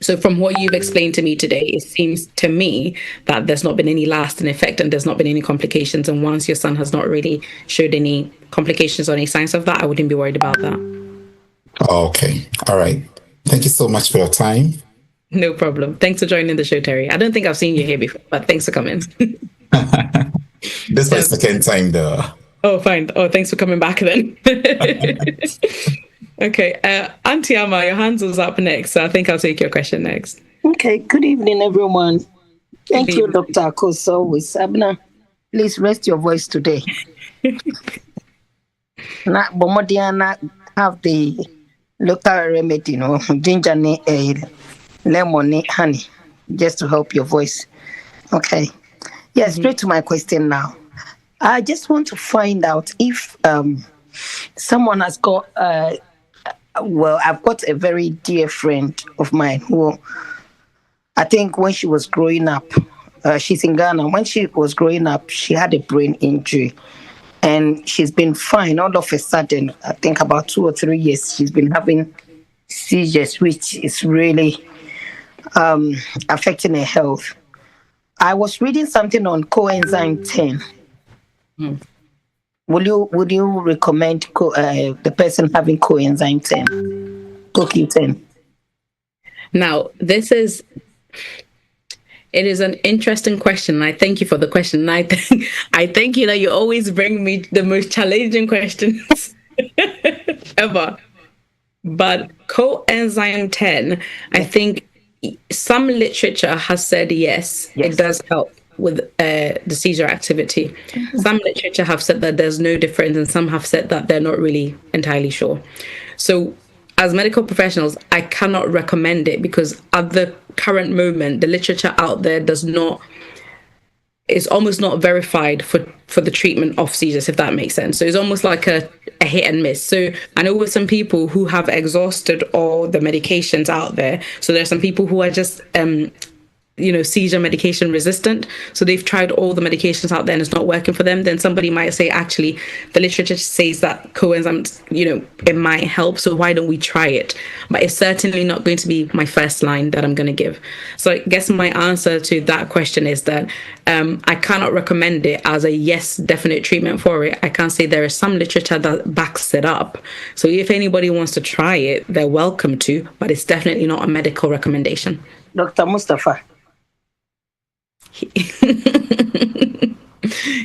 Speaker 8: So from what you've explained to me today, it seems to me that there's not been any lasting effect and there's not been any complications. And once your son has not really showed any complications or any signs of that, I wouldn't be worried about that.
Speaker 16: Okay. All right. Thank you so much for your time.
Speaker 8: No problem. Thanks for joining the show, Terry. I don't think I've seen you here before, but thanks for coming.
Speaker 16: This is my second time though.
Speaker 8: Oh, fine. Oh, thanks for coming back then. Okay. Auntie Amma, your hands was up next, so I think I'll take your question next.
Speaker 17: Okay. Good evening, everyone. Thank you, Dr. Akosua Ofusu-Asiedu. Please rest your voice today. Na Bomodiana have the local remedy, ginger, lemon, honey, just to help your voice. Okay. Yeah, straight to my question now. I just want to find out if someone has got, I've got a very dear friend of mine who, I think when she was growing up, she's in Ghana. When she was growing up, she had a brain injury. And she's been fine. All of a sudden, I think about 2 or 3 years, she's been having seizures, which is really affecting her health. I was reading something on coenzyme 10. Would you recommend the person having coenzyme 10, CoQ10?
Speaker 8: Now, it is an interesting question. And I thank you for the question. And I think you always bring me the most challenging questions ever. But coenzyme 10, I think some literature has said yes, it does help with the seizure activity. Some literature have said that there's no difference, and some have said that they're not really entirely sure. So as medical professionals, I cannot recommend it because at the current moment, the literature out there is almost not verified for the treatment of seizures, if that makes sense. So it's almost like a hit and miss. So I know with some people who have exhausted all the medications out there. So there's some people who are just seizure medication resistant. So they've tried all the medications out there and it's not working for them. Then somebody might say, actually, the literature says that coenzymes, it might help. So why don't we try it? But it's certainly not going to be my first line that I'm going to give. So I guess my answer to that question is that I cannot recommend it as a yes, definite treatment for it. I can't say there is some literature that backs it up. So if anybody wants to try it, they're welcome to, but it's definitely not a medical recommendation.
Speaker 17: Dr. Mustafa.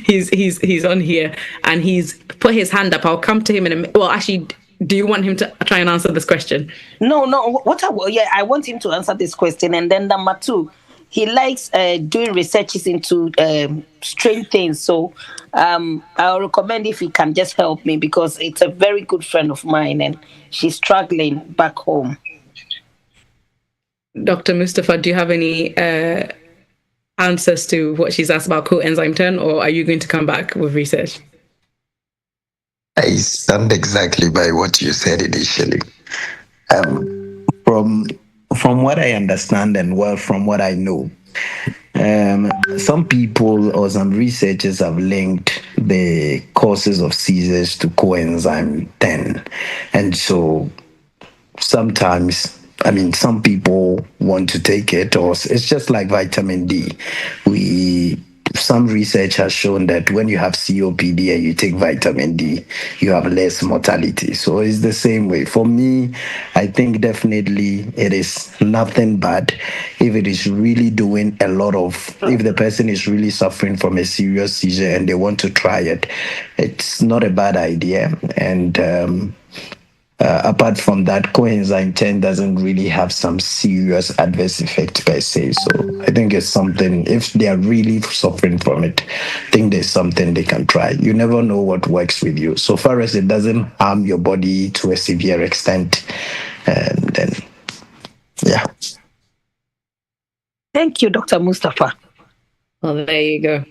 Speaker 8: He's on here and he's put his hand up. I'll come to him in a minute. Well, actually, do you want him to try and answer this question?
Speaker 17: No. I want him to answer this question. And then number 2, he likes doing researches into strange things. So I'll recommend if he can just help me because it's a very good friend of mine and she's struggling back home.
Speaker 8: Dr. Mustafa, do you have any answers to what she's asked about coenzyme 10, or are you going to come back with research?
Speaker 18: I stand exactly by what you said initially. From what I understand and from what I know, some people or some researchers have linked the causes of seizures to coenzyme 10. And so sometimes, some people want to take it, or it's just like vitamin D. Some research has shown that when you have COPD and you take vitamin D, you have less mortality. So it's the same way. For me, I think definitely it is nothing bad if it is really doing if the person is really suffering from a serious seizure and they want to try it, it's not a bad idea. And apart from that, coenzyme 10 doesn't really have some serious adverse effect per se. So I think it's something, if they are really suffering from it, I think there's something they can try. You never know what works with you. So far as it doesn't harm your body to a severe extent, and then, yeah.
Speaker 17: Thank you, Dr. Mustafa.
Speaker 8: Well, there you go.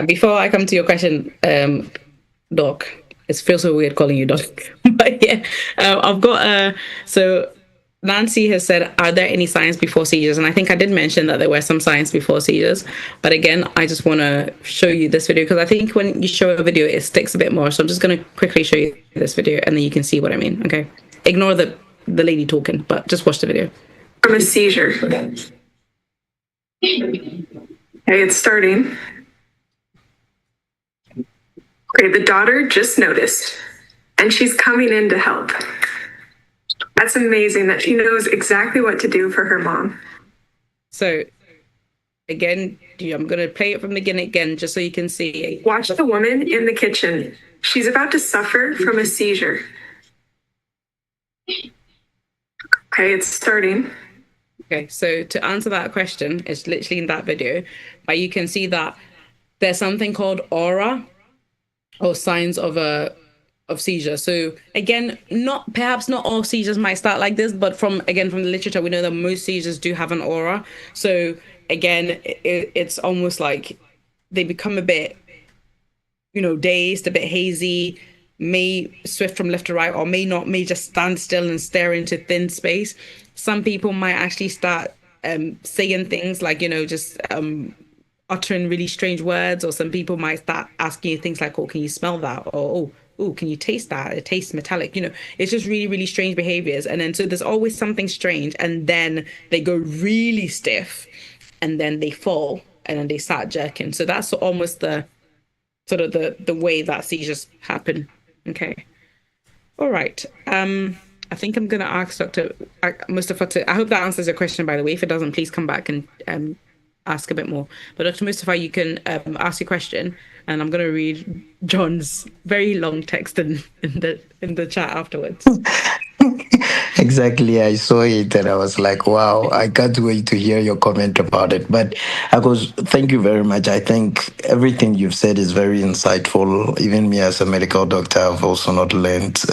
Speaker 8: Before I come to your question, Doc, it feels so weird calling you Doc. But yeah, I've got so Nancy has said, are there any signs before seizures? And I think I did mention that there were some signs before seizures. But again, I just want to show you this video because I think when you show a video, it sticks a bit more. So I'm just going to quickly show you this video and then you can see what I mean. Okay. Ignore the lady talking, but just watch the video.
Speaker 19: From a seizure. Okay, it's starting. Okay, the daughter just noticed and she's coming in to help. That's amazing that she knows exactly what to do for her mom.
Speaker 8: So, again, I'm going to play it from the beginning again, just so you can see.
Speaker 19: Watch the woman in the kitchen. She's about to suffer from a seizure. Okay, it's starting.
Speaker 8: Okay, so to answer that question, it's literally in that video, but you can see that there's something called aura or signs of seizure. So again, perhaps not all seizures might start like this, but from the literature, we know that most seizures do have an aura. So again, it's almost like they become a bit, dazed, a bit hazy, may swift from left to right, or may just stand still and stare into thin space. Some people might actually start saying things like, just uttering really strange words, or some people might start asking you things like, oh, can you smell that? Or, oh, can you taste that? It tastes metallic. It's just really, really strange behaviors. And then so there's always something strange, and then they go really stiff, and then they fall, and then they start jerking. So that's almost the sort of the way that seizures happen. Okay. All right. I think I'm going to ask Dr. Mustafa to, I hope that answers your question, by the way. If it doesn't, please come back and ask a bit more. But Dr. Mustafa, you can ask your question, and I'm going to read John's very long text in the chat afterwards.
Speaker 18: Exactly. I saw it and I was like, wow, I can't wait to hear your comment about it. But thank you very much. I think everything you've said is very insightful. Even me as a medical doctor, I've also learned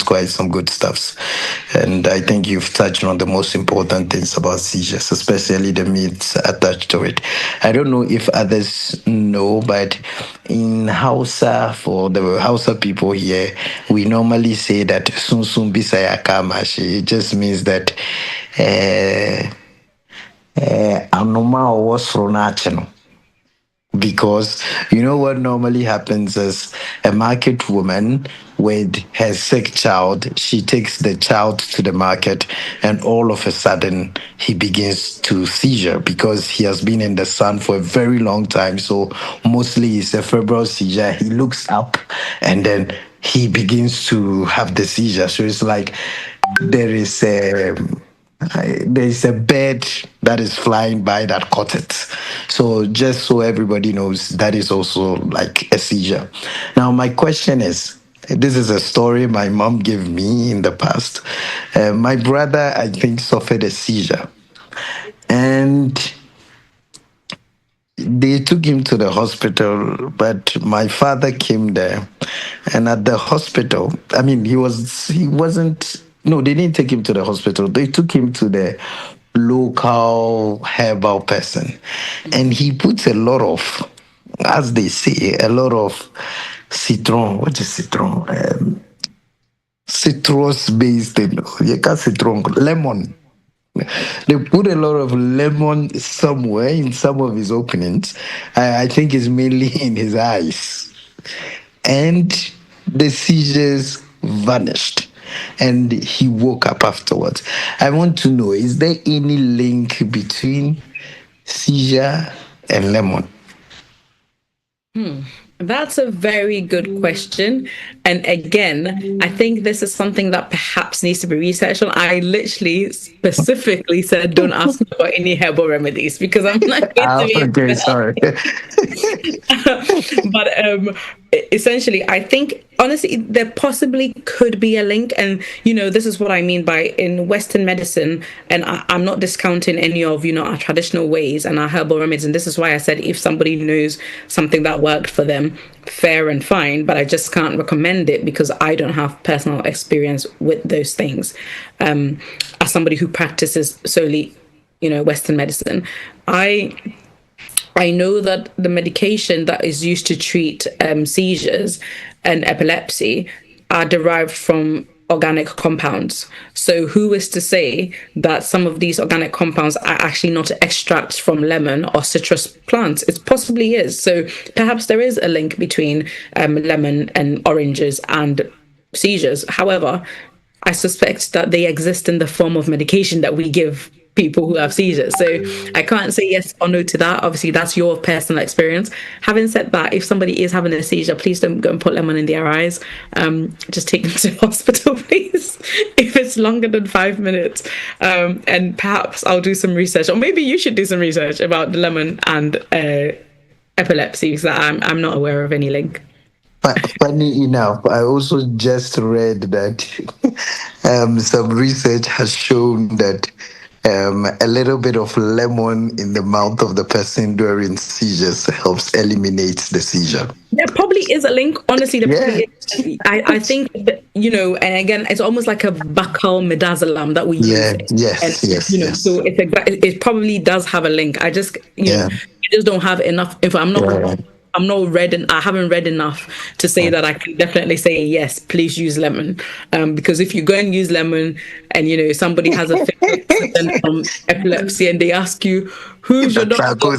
Speaker 18: quite some good stuff. And I think you've touched on the most important things about seizures, especially the myths attached to it. I don't know if others know, but in Hausa, for the Hausa people here, we normally say that sun sun bisaya kamashi. It just means that anoma was ronachino. Because what normally happens is a market woman with her sick child, she takes the child to the market, and all of a sudden he begins to seizure because he has been in the sun for a very long time. So mostly it's a febrile seizure. He looks up and then he begins to have the seizure. So it's like there's a bird that is flying by that caught it. So just so everybody knows, that is also like a seizure. Now, my question is, this is a story my mom gave me in the past. My brother, I think, suffered a seizure. And they took him to the hospital, but my father came there. And at the hospital, I mean, they didn't take him to the hospital. They took him to the local herbal person. And he puts a lot of, as they say, a lot of citron. What is citron? Citrus-based, lemon. They put a lot of lemon somewhere in some of his openings. I think it's mainly in his eyes. And the seizures vanished. And he woke up afterwards. I want to know, is there any link between seizure and lemon?
Speaker 8: That's a very good question. And again, I think this is something that perhaps needs to be researched on. I literally specifically said, don't ask me about any herbal remedies because I'm not going to be.
Speaker 18: Okay, sorry.
Speaker 8: But essentially, I think, honestly, there possibly could be a link. And, this is what I mean by in Western medicine, and I'm not discounting any of, our traditional ways and our herbal remedies. And this is why I said if somebody knows something that worked for them, fair and fine, but I just can't recommend it because I don't have personal experience with those things. As somebody who practices solely, Western medicine, I know that the medication that is used to treat seizures and epilepsy are derived from organic compounds. So who is to say that some of these organic compounds are actually not extracts from lemon or citrus plants? It possibly is. So perhaps there is a link between lemon and oranges and seizures. However, I suspect that they exist in the form of medication that we give people who have seizures. So I can't say yes or no to that. Obviously, that's your personal experience. Having said that, if somebody is having a seizure, please don't go and put lemon in their eyes. Just take them to hospital, please, if it's longer than 5 minutes. And perhaps I'll do some research, or maybe you should do some research about the lemon and epilepsy, because I'm not aware of any link.
Speaker 18: Funny enough, I also just read that some research has shown that a little bit of lemon in the mouth of the person during seizures helps eliminate the seizure.
Speaker 8: There probably is a link. Honestly, there probably is. I think that, and again, it's almost like a buccal midazolam that we use.
Speaker 18: Yes.
Speaker 8: So it probably does have a link. I just, I just don't have enough info. I haven't read enough to say that I can definitely say yes, please use lemon. Because if you go and use lemon and somebody has a from epilepsy and they ask you who's your doctor,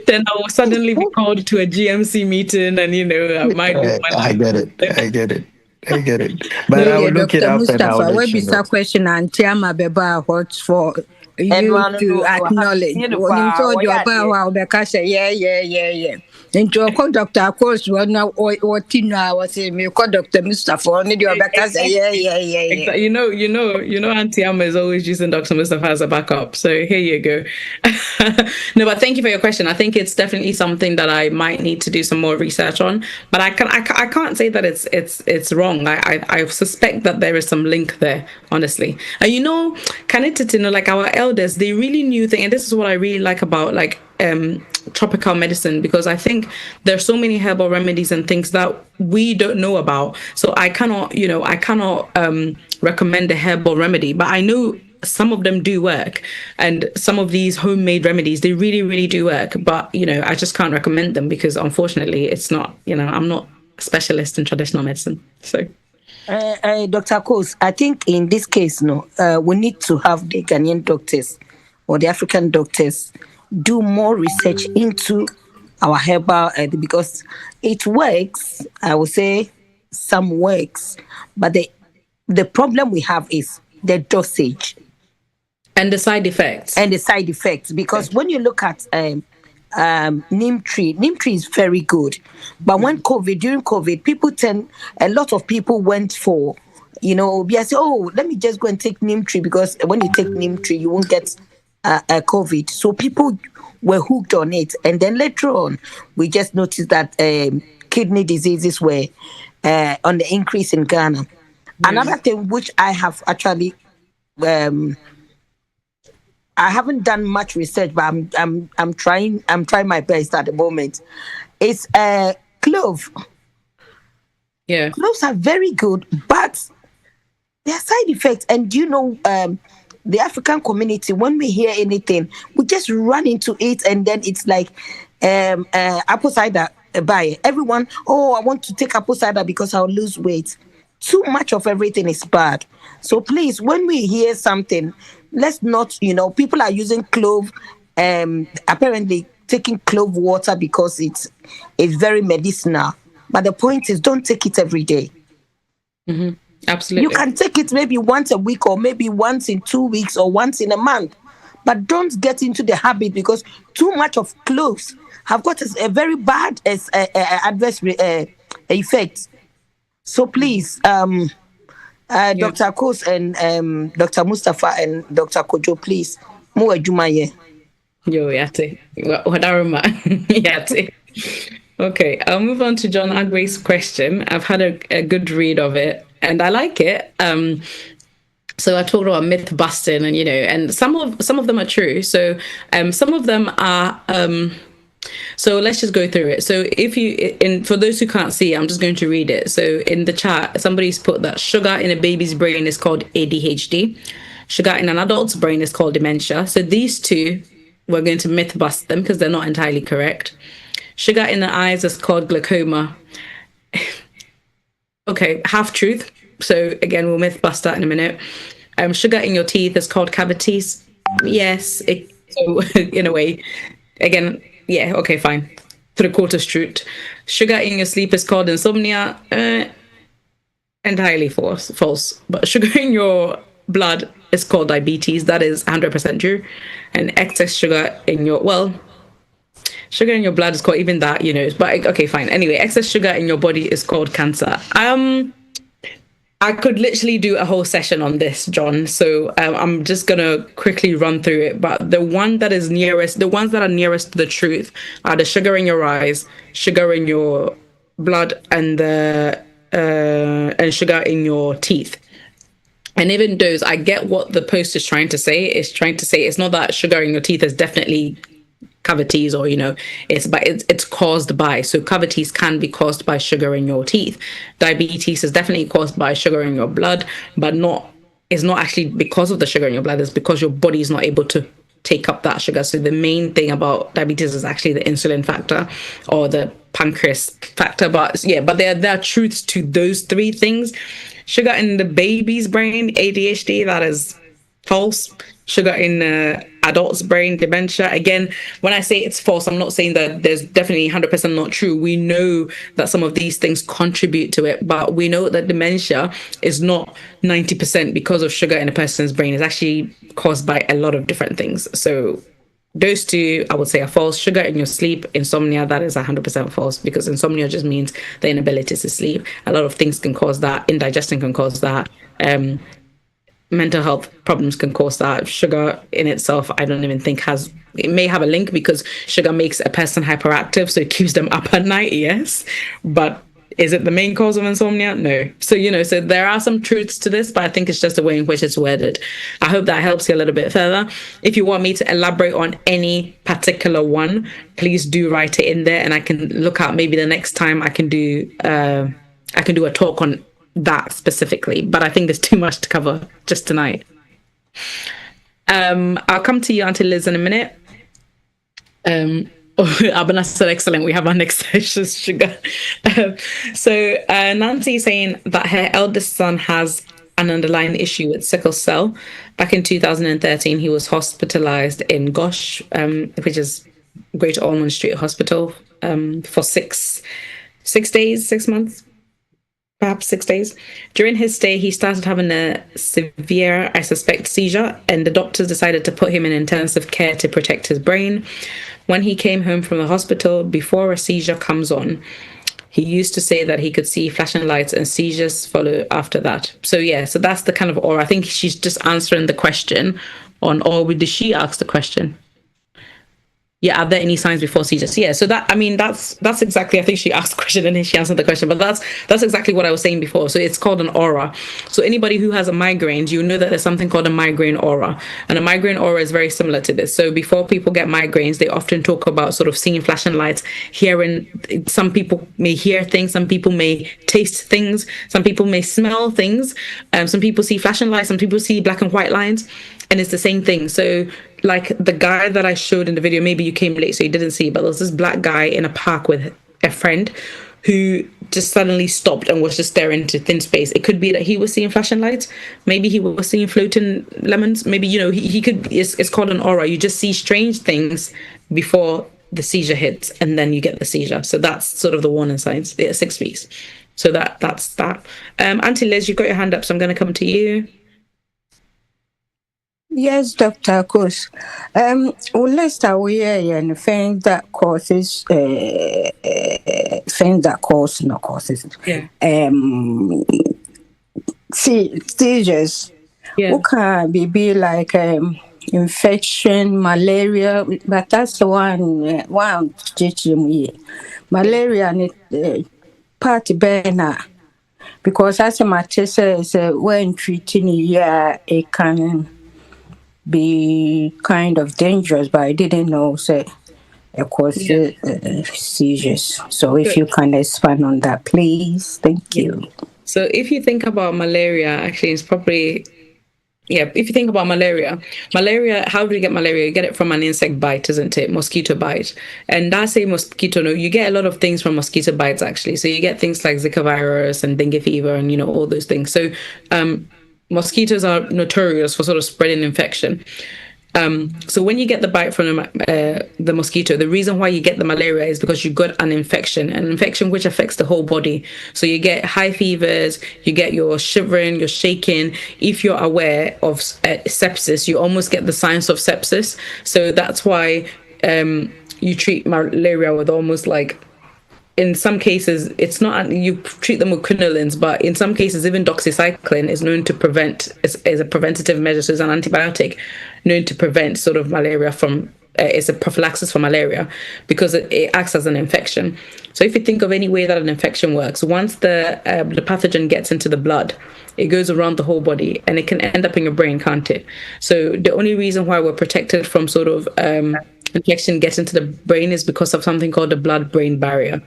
Speaker 8: then I will suddenly be called to a GMC meeting and I might do
Speaker 18: I get it. But I will look it up and I will let you know.
Speaker 10: Question and Tiama Beba what for you to acknowledge. When you told you about because yeah. Into a doctor, of course, well now or Tina was saying me Dr. Mustafa only your because yeah.
Speaker 8: Auntie Amma is always using Dr. Mustafa as a backup. So here you go. No, but thank you for your question. I think it's definitely something that I might need to do some more research on. But I can't say that it's wrong. I suspect that there is some link there, honestly. And Kanititino, like our elders, they really knew things, and this is what I really like about tropical medicine, because I think there's so many herbal remedies and things that we don't know about. So I cannot recommend a herbal remedy, but I know some of them do work, and some of these homemade remedies, they really, really do work. But I just can't recommend them because unfortunately it's not, I'm not a specialist in traditional medicine. So
Speaker 17: Dr. Akos, I think in this case, we need to have the Ghanaian doctors or the African doctors do more research into our herbal because it works. I would say some works, but the problem we have is the dosage
Speaker 8: and the side effects.
Speaker 17: Because when you look at neem tree is very good, but during COVID, a lot of people went for I say, let me just go and take neem tree, because when you take neem tree you won't get COVID. So people were hooked on it, and then later on we just noticed that kidney diseases were on the increase in Ghana. Another thing which I have actually I haven't done much research, but I'm trying my best at the moment. It's clove.
Speaker 8: Yeah,
Speaker 17: cloves are very good, but there are side effects. And the African community, when we hear anything, we just run into it, and then it's like apple cider buy. Everyone, I want to take apple cider because I'll lose weight. Too much of everything is bad. So please, when we hear something, let's not, people are using clove, apparently taking clove water because it's very medicinal. But the point is, don't take it every day.
Speaker 8: Mm-hmm. Absolutely.
Speaker 17: You can take it maybe once a week, or maybe once in 2 weeks, or once in a month. But don't get into the habit, because too much of cloves have got a very bad adverse effect. So please, Dr. Akos and Dr. Mustafa and Dr. Kojo, please, more jumaye.
Speaker 8: Yo, yate. Wadaruma. Yate. Okay, I'll move on to John Agwe's question. I've had a good read of it, and I like it. So I talked about myth busting, and and some of them are true. So some of them are. So let's just go through it. So for those who can't see, I'm just going to read it. So in the chat, somebody's put that sugar in a baby's brain is called ADHD. Sugar in an adult's brain is called dementia. So these two, we're going to myth bust them because they're not entirely correct. Sugar in the eyes is called glaucoma. Okay, half truth. So again, we'll myth bust that in a minute. Sugar in your teeth is called cavities. Yes, so in a way. Again, yeah, okay, fine. 3/4 truth. Sugar in your sleep is called insomnia. Entirely false. But sugar in your blood is called diabetes. That is 100% true. And excess sugar in your, sugar in your blood is called even that, but okay, fine. Anyway, excess sugar in your body is called cancer. I could literally do a whole session on this, John. So I'm just gonna quickly run through it. But the ones that are nearest to the truth are the sugar in your eyes, sugar in your blood, and sugar in your teeth. And even those, I get what the post is trying to say. It's trying to say it's not that sugar in your teeth is definitely cavities, or it's caused by. So cavities can be caused by sugar in your teeth. Diabetes is definitely caused by sugar in your blood, but it's not actually because of the sugar in your blood. It's because your body is not able to take up that sugar. So the main thing about diabetes is actually the insulin factor or the pancreas factor. But there are truths to those three things. Sugar in the baby's brain, ADHD, that is false. Sugar in the adult's brain, dementia. Again, when I say it's false, I'm not saying that there's definitely 100% not true. We know that some of these things contribute to it, but we know that dementia is not 90% because of sugar in a person's brain. It's actually caused by a lot of different things. So those two, I would say, are false. Sugar in your sleep, insomnia, that is 100% false, because insomnia just means the inability to sleep. A lot of things can cause that. Indigestion can cause that. Mental health problems can cause that. Sugar in itself, I don't even think it may have a link, because sugar makes a person hyperactive, so it keeps them up at night, yes. But is it the main cause of insomnia? No. So, so there are some truths to this, but I think it's just the way in which it's worded. I hope that helps you a little bit further. If you want me to elaborate on any particular one, please do write it in there, and I can look at maybe the next time I can do a talk on that specifically, but I think there's too much to cover just tonight. I'll come to you, Auntie Liz, in a minute. Abana said excellent. We have our next session, sugar. So Nancy is saying that her eldest son has an underlying issue with sickle cell. Back in 2013, he was hospitalized in Gosh, which is Greater Ormond Street Hospital, for 6 months. Perhaps 6 days. During his stay, he started having a severe, I suspect, seizure, and the doctors decided to put him in intensive care to protect his brain. When he came home from the hospital, before a seizure comes on, he used to say that he could see flashing lights and seizures follow after that. So that's the kind of aura. I think she's just answering the question on, or did she ask the question? Yeah, are there any signs before seizures? Yeah, so that's exactly, I think she asked the question and then she answered the question, but that's exactly what I was saying before. So it's called an aura. So anybody who has a migraine, you know that there's something called a migraine aura. And a migraine aura is very similar to this. So before people get migraines, they often talk about sort of seeing flashing lights, hearing, some people may hear things, some people may taste things, some people may smell things, some people see flashing lights, some people see black and white lines, and it's the same thing. So like the guy that I showed in the video, maybe you came late so you didn't see, but there was this black guy in a park with a friend who just suddenly stopped and was just staring into thin space. It could be that he was seeing flashing lights. Maybe he was seeing floating lemons. Maybe, he could, it's called an aura. You just see strange things before the seizure hits, and then you get the seizure. So that's sort of the warning signs. 6 weeks. So that's that. Auntie Liz, you've got your hand up, so I'm going to come to you.
Speaker 17: Yes, Dr. Akos. Let's start with and things that causes no causes.
Speaker 8: Yeah.
Speaker 17: Seizures.
Speaker 8: Yeah.
Speaker 17: What can be like infection, malaria, but that's the one teaching me. Malaria and party burner. Because as a matter says, when treating it can be kind of dangerous, but I didn't know it causes seizures. So if you can expand on that, please. Thank you.
Speaker 8: So if you think about malaria, actually it's probably if you think about malaria, how do you get malaria? You get it from an insect bite, isn't it? Mosquito bite. And that same mosquito, no, you get a lot of things from mosquito bites, actually. So you get things like Zika virus and dengue fever and, all those things. So mosquitoes are notorious for sort of spreading infection. So when you get the bite from the mosquito, the reason why you get the malaria is because you got an infection which affects the whole body. So you get high fevers, you get your shivering, your shaking. If you're aware of sepsis, you almost get the signs of sepsis. So that's why you treat malaria with almost like, in some cases, it's not, you treat them with quinolines, but in some cases, even doxycycline is known to prevent, is a preventative measure, so it's an antibiotic known to prevent sort of malaria from, it's a prophylaxis for malaria because it acts as an infection. So if you think of any way that an infection works, once the pathogen gets into the blood, it goes around the whole body and it can end up in your brain, can't it? So the only reason why we're protected from sort of infection getting into the brain is because of something called the blood-brain barrier.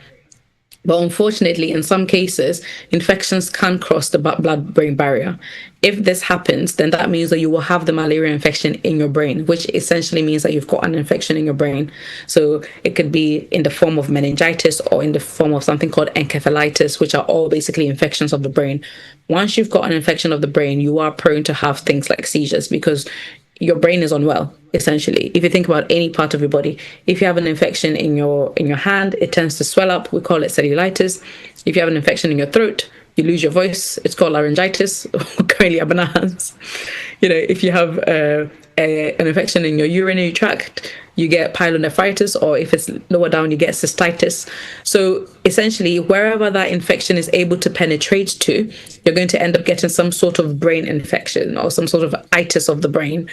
Speaker 8: But unfortunately, in some cases, infections can cross the blood-brain barrier. If this happens, then that means that you will have the malaria infection in your brain, which essentially means that you've got an infection in your brain. So it could be in the form of meningitis or in the form of something called encephalitis, which are all basically infections of the brain. Once you've got an infection of the brain, you are prone to have things like seizures because your brain is unwell, essentially. If you think about any part of your body, if you have an infection in your hand, it tends to swell up. We call it cellulitis. If you have an infection in your throat, you lose your voice. It's called laryngitis, currently bananas. If you have an infection in your urinary tract, you get pyelonephritis, or if it's lower down, you get cystitis. So essentially, wherever that infection is able to penetrate to, you're going to end up getting some sort of brain infection or some sort of itis of the brain,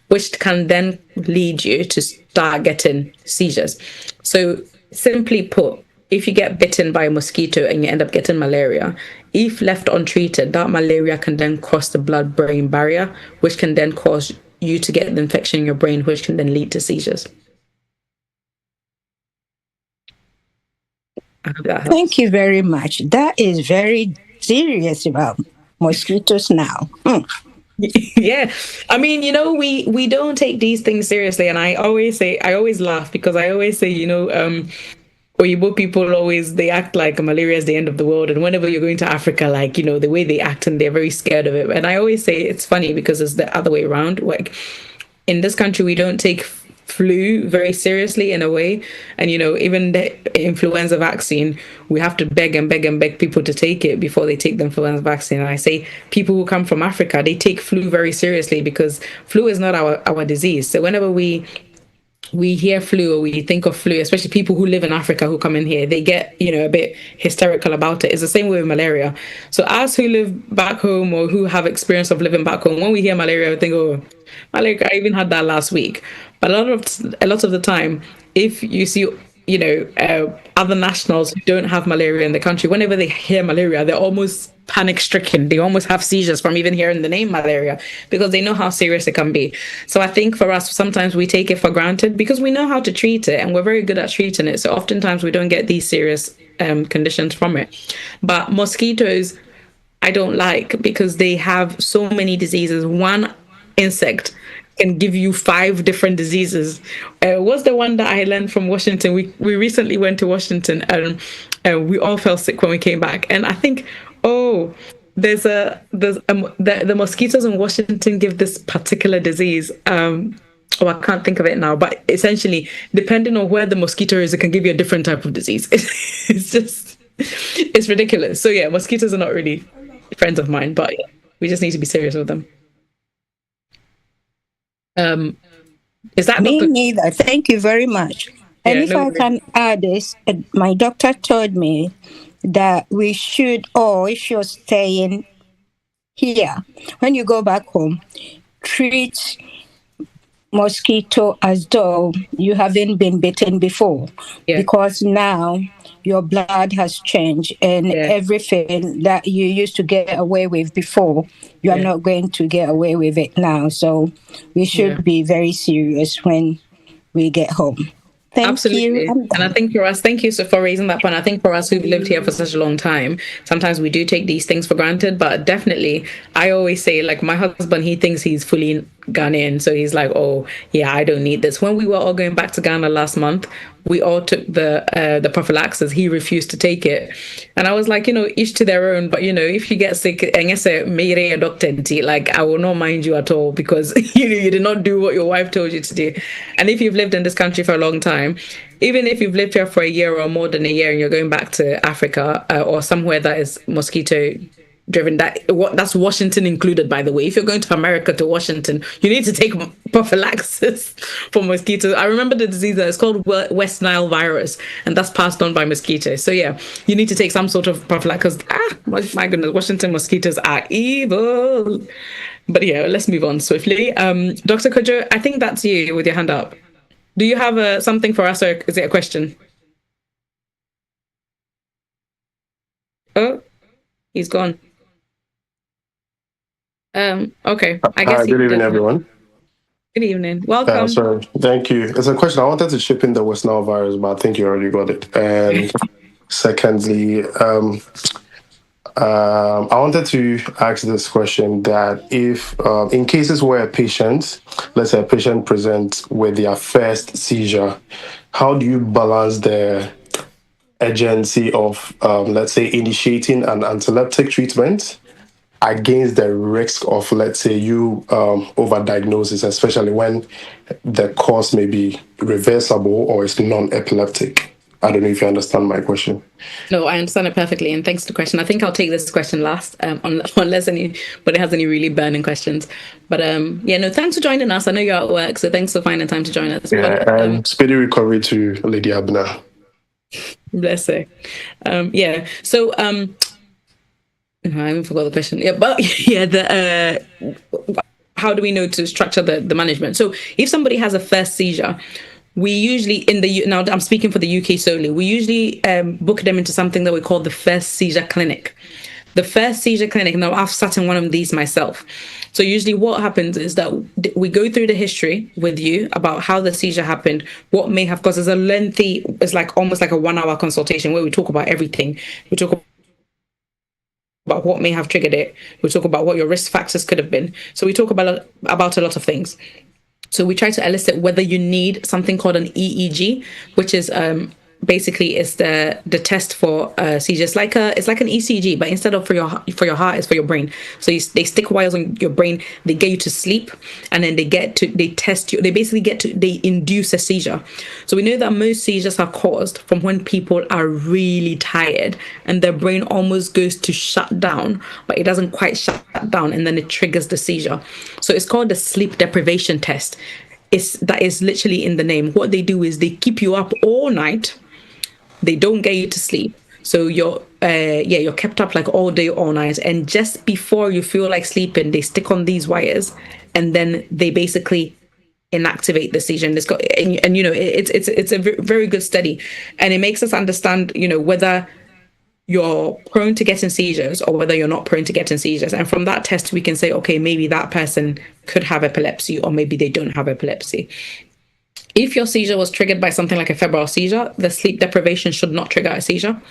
Speaker 8: which can then lead you to start getting seizures. So simply put, if you get bitten by a mosquito and you end up getting malaria, if left untreated, that malaria can then cross the blood-brain barrier, which can then cause you to get the infection in your brain, which can then lead to seizures.
Speaker 17: Thank you very much. That is very serious about mosquitoes now.
Speaker 8: Yeah, I mean, we don't take these things seriously, and I always laugh because I always say, Oyibo people they act like malaria is the end of the world, and whenever you're going to Africa, the way they act, and they're very scared of it. And I always say it's funny because it's the other way around. Like in this country, we don't take flu very seriously in a way, and even the influenza vaccine, we have to beg and beg and beg people to take it before they take the influenza vaccine. And I say people who come from Africa, they take flu very seriously because flu is not our disease. So whenever we hear flu or we think of flu, especially people who live in Africa who come in here, they get, a bit hysterical about it. It's the same way with malaria. So us who live back home or who have experience of living back home, when we hear malaria, we think, oh, malaria, I even had that last week. But a lot of the time, if you see, other nationals who don't have malaria in the country, whenever they hear malaria, they're almost panic stricken. They almost have seizures from even hearing the name malaria because they know how serious it can be. So I think for us, sometimes we take it for granted because we know how to treat it and we're very good at treating it. So oftentimes we don't get these serious conditions from it. But mosquitoes, I don't like because they have so many diseases. One insect can give you 5 different diseases. What's the one that I learned from Washington? We recently went to Washington and we all fell sick when we came back. And I think, the mosquitoes in Washington give this particular disease. I can't think of it now, but essentially, depending on where the mosquito is, it can give you a different type of disease. It's ridiculous. So yeah, mosquitoes are not really friends of mine, but we just need to be serious with them. Is that
Speaker 17: me neither? Thank you very much. And if I can add this, my doctor told me that we should, or if you're staying here, when you go back home, treat mosquito as though you haven't been bitten before, because now your blood has changed and everything that you used to get away with before, you are not going to get away with it now. So we should be very serious when we get home.
Speaker 8: Absolutely. And I think for us, thank you so for raising that point. I think for us who've lived here for such a long time, sometimes we do take these things for granted, but definitely I always say, like, my husband, he thinks he's fully Ghanaian, so he's like, oh yeah, I don't need this. When we were all going back to Ghana last month, we all took the prophylaxis. He refused to take it, and I was like, each to their own. But if you get sick, and you say, "Maybe a doctor," like, I will not mind you at all, because you did not do what your wife told you to do. And if you've lived in this country for a long time, even if you've lived here for a year or more than a year, and you're going back to Africa or somewhere that is mosquito driven, that's Washington included, by the way. If you're going to America, to Washington, you need to take prophylaxis for mosquitoes. I remember the disease that is called West Nile virus, and that's passed on by mosquitoes. So yeah, you need to take some sort of prophylaxis. My goodness, Washington mosquitoes are evil. But yeah, let's move on swiftly. Dr. Kojo, I think that's you with your hand up. Do you have something for us, or is it a question? Oh, he's gone. Okay. I guess.
Speaker 20: Good evening, everyone.
Speaker 8: Good evening. Welcome.
Speaker 20: Sorry. Thank you. It's a question. I wanted to chip in the West Nile virus, but I think you already got it. And secondly, I wanted to ask this question, that if in cases where a patient, let's say a patient presents with their first seizure, how do you balance the urgency of, let's say, initiating an antileptic treatment against the risk of, let's say, you overdiagnosis, especially when the cause may be reversible or is non-epileptic? I don't know if you understand my question.
Speaker 8: No, I understand it perfectly, and thanks for the question. I think I'll take this question last, unless anybody has any really burning questions. But thanks for joining us. I know you're at work, so thanks for finding time to join us.
Speaker 20: Yeah, and speedy recovery to Lady Abner.
Speaker 8: Bless her. So I even forgot the question. Yeah, but yeah, how do we know to structure the management? So if somebody has a first seizure, we usually now I'm speaking for the UK solely, we usually book them into something that we call the first seizure clinic. The first seizure clinic, now I've sat in one of these myself. So usually what happens is that we go through the history with you about how the seizure happened, what may have caused. It's like almost like a 1-hour consultation where we talk about everything. We talk about what may have triggered it. We talk about what your risk factors could have been. So we talk about a lot of things. So we try to elicit whether you need something called an EEG, which is basically is the test for seizures. It's like an ECG, but instead of for your heart, it's for your brain. So they stick wires on your brain, they get you to sleep, and then they test you. They induce a seizure. So we know that most seizures are caused from when people are really tired and their brain almost goes to shut down, but it doesn't quite shut down, and then it triggers the seizure. So it's called the sleep deprivation test. That is literally in the name. What they do is they keep you up all night. They don't get you to sleep. So you're kept up like all day, all night. And just before you feel like sleeping, they stick on these wires, and then they basically inactivate the seizure. And it's a very good study, and it makes us understand, whether you're prone to getting seizures or whether you're not prone to getting seizures. And from that test, we can say, okay, maybe that person could have epilepsy, or maybe they don't have epilepsy. If your seizure was triggered by something like a febrile seizure, the sleep deprivation should not trigger a seizure.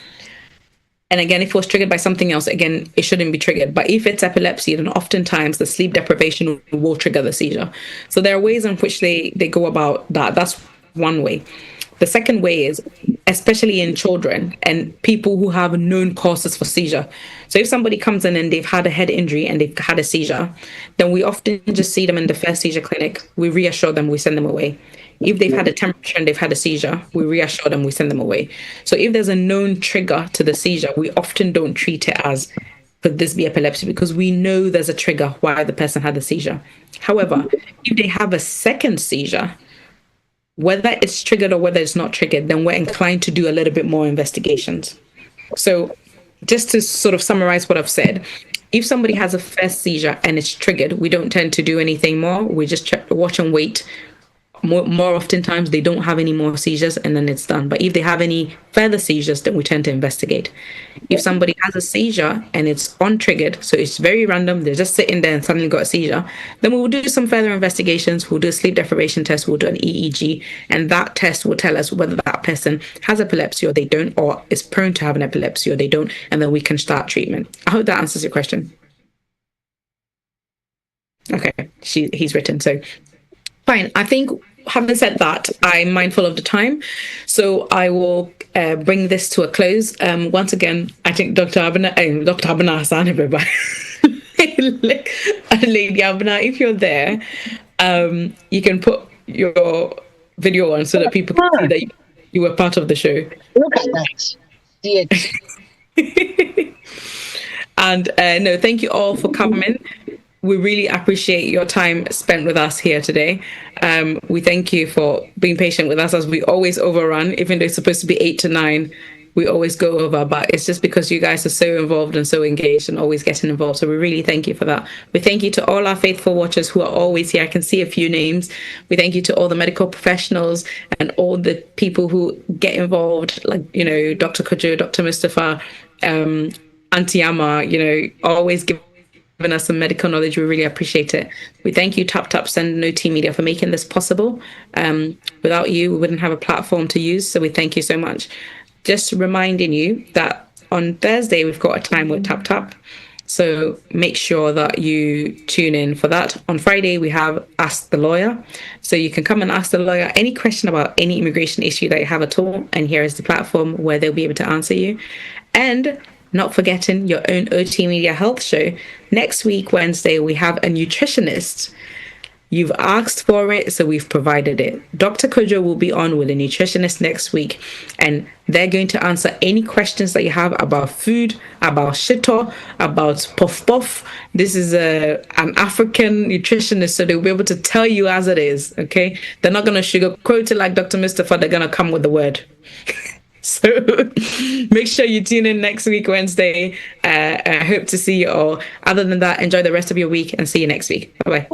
Speaker 8: And again, if it was triggered by something else, again, it shouldn't be triggered. But if it's epilepsy, then oftentimes the sleep deprivation will trigger the seizure. So there are ways in which they go about that. That's one way. The second way is, especially in children and people who have known causes for seizure. So if somebody comes in and they've had a head injury and they've had a seizure, then we often just see them in the first seizure clinic. We reassure them, we send them away. If they've had a temperature and they've had a seizure, we reassure them, we send them away. So if there's a known trigger to the seizure, we often don't treat it as, could this be epilepsy? Because we know there's a trigger why the person had the seizure. However, if they have a second seizure, whether it's triggered or whether it's not triggered, then we're inclined to do a little bit more investigations. So just to sort of summarize what I've said, if somebody has a first seizure and it's triggered, we don't tend to do anything more. We just watch and wait more oftentimes they don't have any more seizures, and then it's done. But if they have any further seizures, then we tend to investigate. If somebody has a seizure and it's untriggered, so it's very random, they're just sitting there and suddenly got a seizure, then we will do some further investigations. We'll do a sleep deprivation test, we'll do an EEG, and that test will tell us whether that person has epilepsy or they don't, or is prone to have an epilepsy or they don't, and then we can start treatment. I hope that answers your question. Okay, he's written, so fine. I think, having said that, I'm mindful of the time, so I will bring this to a close. Once again, I think Dr. Abena Hassan, everybody, Lady Abena, if you're there, you can put your video on so that people can see that you were part of the show.
Speaker 17: Look at that.
Speaker 8: And no, thank you all for coming. We really appreciate your time spent with us here today. We thank you for being patient with us as we always overrun, even though it's supposed to be 8 to 9. We always go over, but it's just because you guys are so involved and so engaged and always getting involved. So we really thank you for that. We thank you to all our faithful watchers who are always here. I can see a few names. We thank you to all the medical professionals and all the people who get involved, like, you know, Dr. Kojo, Dr. Mustafa, Auntie Amma, you know, always giving us some medical knowledge. We really appreciate it. We thank you, TAPTAP and No T Media, for making this possible. Without you, we wouldn't have a platform to use, so we thank you so much. Just reminding you that on Thursday, we've got a time with TAPTAP, so make sure that you tune in for that. On Friday, we have Ask the Lawyer, so you can come and ask the lawyer any question about any immigration issue that you have at all, and here is the platform where they'll be able to answer you. And not forgetting your own OT Media Health Show. Next week, Wednesday, we have a nutritionist. You've asked for it, so we've provided it. Dr. Kojo will be on with a nutritionist next week, and they're going to answer any questions that you have about food, about shito, about puff puff. This is an African nutritionist, so they'll be able to tell you as it is, okay? They're not going to sugarcoat it like Dr. Mustafa. They're going to come with the word. So make sure you tune in next week, Wednesday. I hope to see you all. Other than that, enjoy the rest of your week and see you next week. Bye-bye.